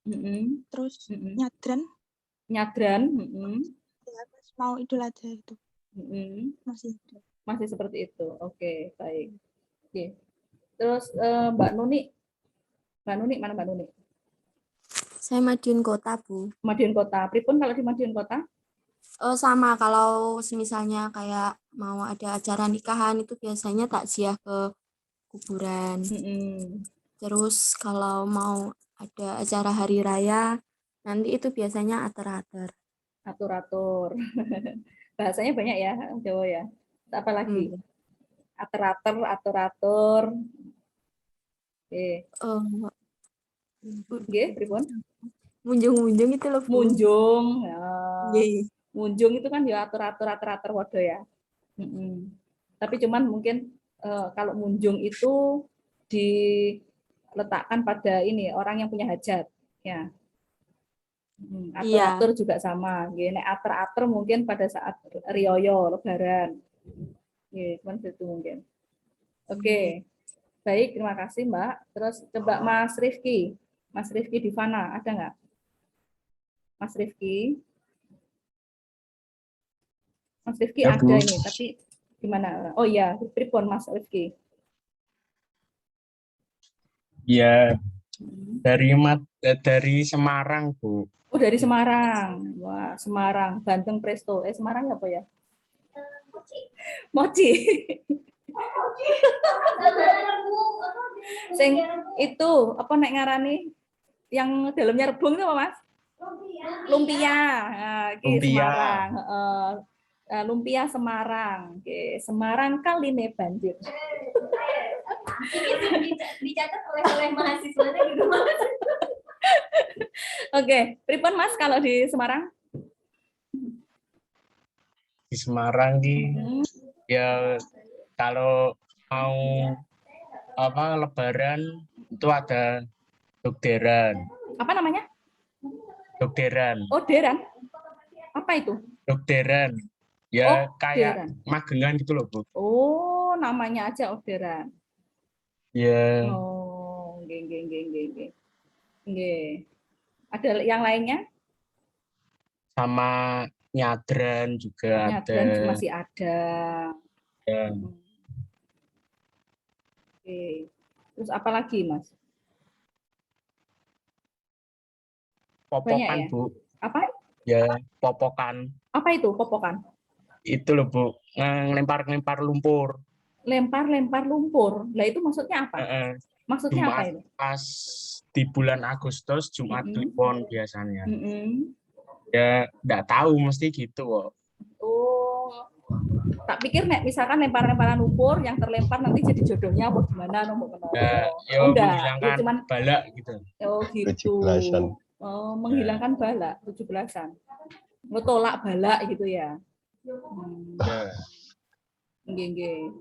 Terus nyadran. Nyadran. Ya, mau Idul Adha itu. Masih ada. Masih seperti itu. Oke, baik. Oke. Terus Mbak Nuni. Mbak Nuni, mana Mbak Nuni? Saya Madiun Kota, Bu. Madiun Kota. Pripun kalau di Madiun Kota? Sama, kalau misalnya kayak mau ada acara nikahan itu biasanya takziah ke kuburan. Terus kalau mau ada acara hari raya, nanti itu biasanya atur-atur. Atur-atur. Bahasanya banyak ya, Jawa ya. Apa lagi? Atur-atur. Oke. Oke, pripun? Munjung-munjung itu loh, Bu. Munjung. Ya. Munjung itu kan ya atur-atur waduh ya. Tapi cuman mungkin kalau munjung itu diletakkan pada ini orang yang punya hajat, ya. Atur-atur juga sama. Nek atur-atur mungkin pada saat rioyo lebaran. Cuman itu mungkin. Oke. Baik, terima kasih Mbak. Terus coba Mas Rifki. Mas Rifki Divana, ada nggak? Mas Rifki? Mas Rifki Ya, ada Bu. ini, tapi gimana? Oh iya, pripun Mas Rifki? Ya, dari Semarang, Bu. Oh, dari Semarang. Wah, Semarang, Banten Presto. Semarang apa ya? Mochi. Sing itu apa nek ngarani yang dalamnya rebung itu apa, Mas? Lumpia. Nah, Lumpia. Semarang. Lumpia Semarang. Oke, Semarang kali ini banjir. Dicatat oleh mahasiswanya gitu, Mas. Oke, pripun Mas kalau di Semarang? Di Semarang ya kalau mau Lebaran itu ada dokteran. Apa namanya? Dokteran. Oh, deran. Apa itu? Dokteran. Ya kayak deran. magelan gitu loh, Bu. Oh, namanya aja orderan. Ya. Oh, nggih. Ada yang lainnya? Sama nyadran juga Nyadran ada. masih ada. Ya. Oke. Terus apa lagi, Mas? Popokan, Banyak ya? Bu. Apa? Ya, popokan. Apa itu popokan? Itu loh, Bu. Ngelempar-ngelempar lumpur. Lempar-lempar lumpur. Lah itu maksudnya apa? Maksudnya apa itu? Pas di bulan Agustus Jumat Mm-mm. Kliwon biasanya. Mm-mm. Ya nggak tahu mesti gitu kok. Oh, tak pikir nek misalkan lempar-lemparan lumpur yang terlempar nanti jadi jodohnya apa gimana nomor Ya, ya Oh enggak, ya menghilangkan cuman bala gitu. oh gitu. 17-an. Oh, menghilangkan bala 17-an. Ngetolak bala gitu ya. Ya. Nggih.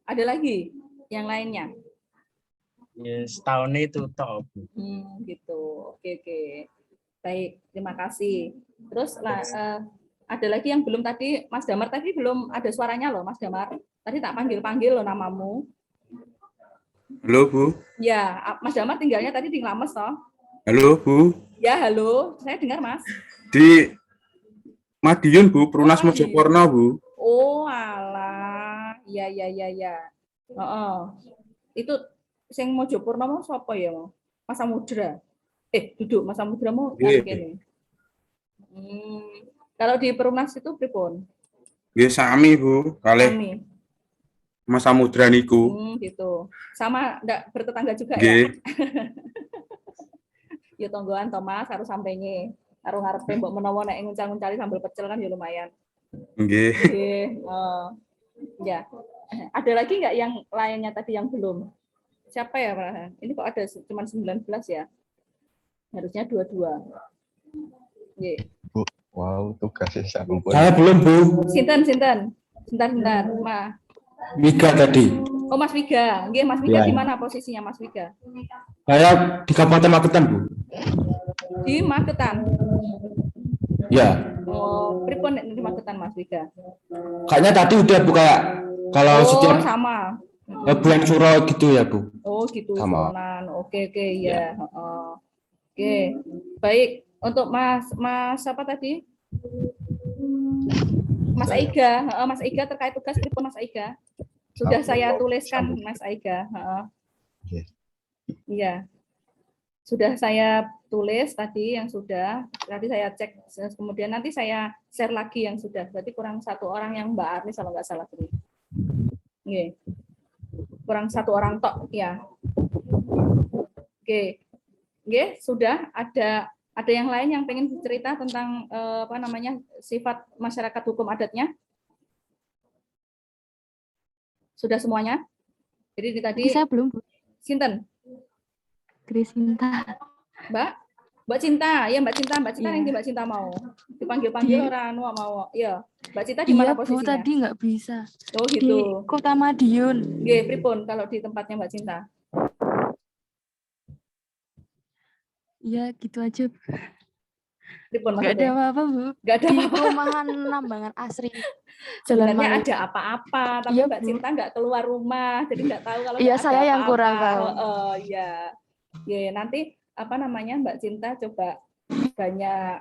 Ada lagi yang lainnya? Ya, setahun itu top. Gitu. Oke. Baik, terima kasih. Terus ada lagi yang belum tadi, Mas Damar tadi belum ada suaranya loh, Mas Damar. Tadi tak panggil loh namamu. Halo, Bu. Ya, Mas Damar tinggalnya tadi di Nglames toh? Halo, Bu. Ya, halo. Saya dengar, Mas. Di Madiun, Bu. Perumnas Mojokerto, Bu. Oh, alah. Ya. Itu sing Mojopurno sapa ya, mau? Mas Samudra. Duduk Mas Samudra mau Nggih. kene. Kalau di Perumnas itu pripun? Nggih sami, Bu. Kalih Sami. Mas Samudra niku. Gitu. Sama enggak bertetangga juga Nggih. ya? Ya tonggoan Thomas harus sampainya. Karo ngarepe mbok menawa nek nguncal-nguncali sambal pecel kan ya lumayan. Nggih. Ya. Ada lagi nggak yang lainnya tadi yang belum? Siapa ya, Pak? Ini kok ada cuma 19 ya? Harusnya 22. Nggih. Bu, wow, tugasnya sampun. Saya belum, Bu. Sinten. Sebentar, Ma. Wiga tadi. Oh, Mas Wiga. Nggih, Mas Wiga Ya. di mana posisinya, Mas Wiga? Saya di Kabupaten Magetan, Bu. Di Magetan. Ya. Oh, pripun nek di Magetan, Mas Wiga? Kayaknya tadi udah buka kalau setiap sama. bulan Suro gitu ya, Bu. Oh, gitu. Sama. Suronan. Oke, ya. Oke. Baik, untuk Mas apa tadi? Mas Aiga. Mas Aiga terkait tugas pripun Mas Aiga? Sudah saya tuliskan Mas Aiga. Iya. Sudah saya tulis tadi yang sudah. Tadi saya cek, kemudian nanti saya share lagi yang sudah. Berarti kurang 1 orang yang Mbak Arnis kalau nggak salah. Oke. Kurang 1 orang tok ya. Oke. Sudah ada yang lain yang pengen cerita tentang sifat masyarakat hukum adatnya? Sudah semuanya? Jadi tadi saya belum, Bu. Sinten? Grisinta. Mbak Cinta, ya Mbak Cinta yang di Mbak Cinta mau dipanggil Di- orang mau. Iya, Mbak Cinta di mana Iya, Bu, posisinya? tadi nggak bisa. Oh Di gitu. Kota Madiun. Nggih, pripun kalau di tempatnya Mbak Cinta? Ya, gitu aja, Bu. Pripun Nggak ada maksudnya? apa-apa, Bu. Nggak ada Di apa-apa. perumahan Nambangan Asri. Jalan Sebenarnya Malik. ada apa-apa, tapi Iya, Mbak Bu. Cinta nggak keluar rumah, jadi nggak tahu kalau Iya, nggak ada saya yang apa-apa. kurang tahu. Iya. Ya, nanti Mbak Cinta coba banyak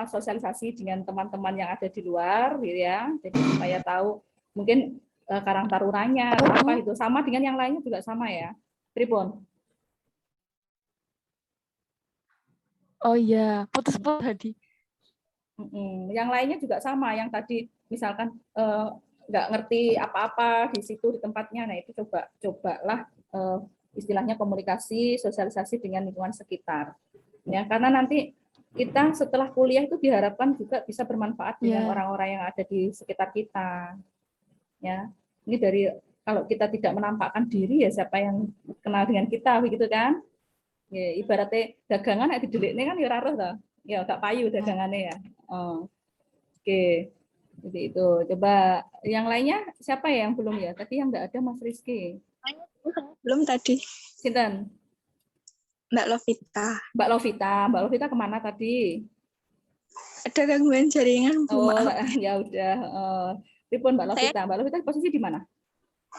sosialisasi dengan teman-teman yang ada di luar, gitu ya. Jadi supaya tahu mungkin Karang Tarunanya atau apa itu sama dengan yang lainnya juga sama ya. Tribun. Oh iya, putus-putus tadi. Yang lainnya juga sama, yang tadi misalkan nggak ngerti apa-apa di situ di tempatnya, nah itu cobalah istilahnya komunikasi, sosialisasi dengan lingkungan sekitar. Ya, karena nanti kita setelah kuliah itu diharapkan juga bisa bermanfaat dengan orang-orang yang ada di sekitar kita. Ya, ini dari kalau kita tidak menampakkan diri ya siapa yang kenal dengan kita, begitu kan? Ya, ibaratnya dagangan nek didelikne kan ya ora roh to. Ya gak payu dagangannya ya. Oke. Jadi itu. Coba yang lainnya siapa ya yang belum ya? Tadi yang enggak ada Mas Rizky. Belum tadi. Sinten? Mbak Lovita. Mbak Lovita kemana tadi? Ada gangguan jaringan, Bu. Oh, Maaf. ya udah. Pripun Mbak Lovita? Mbak Lovita posisi di mana?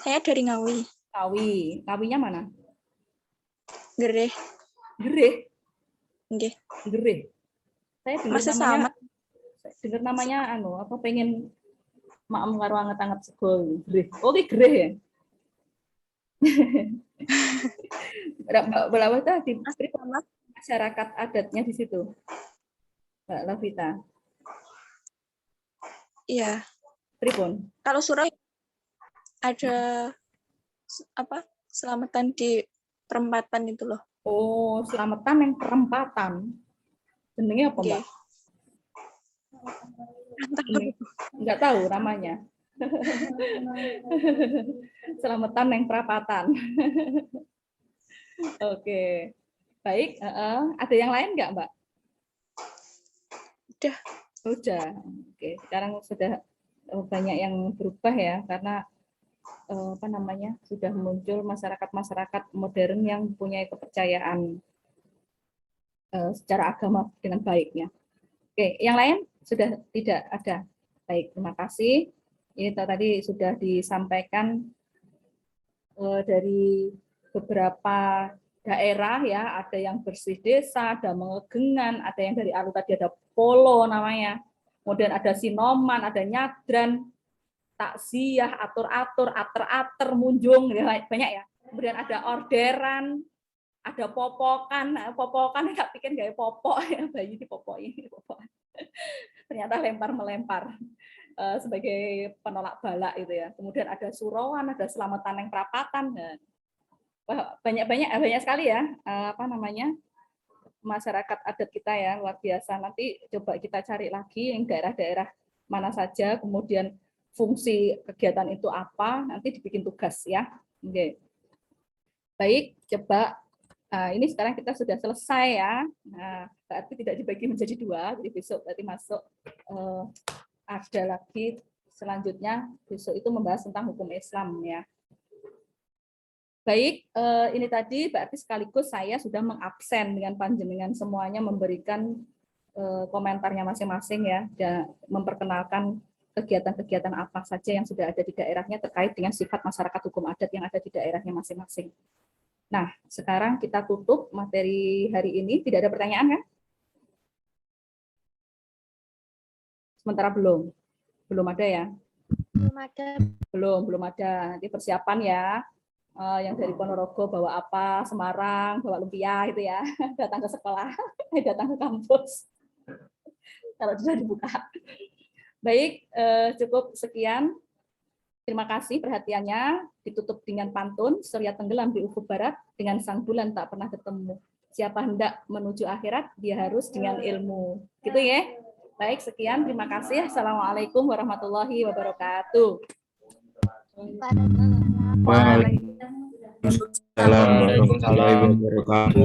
Saya dari Ngawi. Ngawinya mana? Gereh. Gereh. Nggih. Gereh. Saya dengar Masa namanya. sama? Dengar namanya pengen maem karo anget-anget sego. Gereh. Oke, Gereh ya. Mbak Lovita di masyarakat adatnya di situ. Mbak Lovita. Iya. Pripun? Kalau Surau ada selamatan di perempatan itu loh. Oh, selamatan yang perempatan. Jenenge apa, Mbak? Enggak tahu namanya. Selamatan yang perapatan. Oke. Baik, ada yang lain enggak, Mbak? Udah. Oke, sekarang sudah banyak yang berubah ya karena sudah muncul masyarakat modern yang mempunyai kepercayaan secara agama dengan baiknya. Oke, yang lain sudah tidak ada. Baik, terima kasih. Ini tadi sudah disampaikan dari beberapa daerah ya, ada yang bersih desa, ada mengegengan, ada yang dari Alu tadi ada polo namanya, kemudian ada sinoman, ada nyadran, takziah, atur-atur, ater-ater, munjung, banyak ya. Kemudian ada orderan, ada popokan nggak bikin gaya popok ya, bayi dipopoki, ternyata lempar-melempar sebagai penolak bala itu ya. Kemudian ada surauan, ada selamatan yang perapatan, banyak sekali ya masyarakat adat kita ya, luar biasa. Nanti coba kita cari lagi yang daerah-daerah mana saja, kemudian fungsi kegiatan itu apa, nanti dibikin tugas ya. Oke. Baik, coba ini sekarang kita sudah selesai ya. Nah, berarti tidak dibagi menjadi 2, jadi besok berarti masuk ada lagi selanjutnya, besok itu membahas tentang hukum Islam ya. Baik, ini tadi berarti sekaligus saya sudah mengabsen dengan panjenengan semuanya memberikan komentarnya masing-masing ya, dan memperkenalkan kegiatan-kegiatan apa saja yang sudah ada di daerahnya terkait dengan sifat masyarakat hukum adat yang ada di daerahnya masing-masing. Nah, sekarang kita tutup materi hari ini. Tidak ada pertanyaan kan? Sementara belum ada ya? Belum ada. Nanti persiapan ya. Yang dari Ponorogo bawa apa, Semarang bawa lumpia itu ya. Datang ke sekolah, datang ke kampus. Kalau sudah dibuka. Baik, cukup sekian. Terima kasih perhatiannya. Ditutup dengan pantun, surya tenggelam di ufuk barat, dengan sang bulan tak pernah ketemu. Siapa hendak menuju akhirat, dia harus dengan ilmu. Gitu ya. Baik, sekian. Terima kasih. Assalamualaikum warahmatullahi wabarakatuh. Waalaikumsalam warahmatullahi wabarakatuh.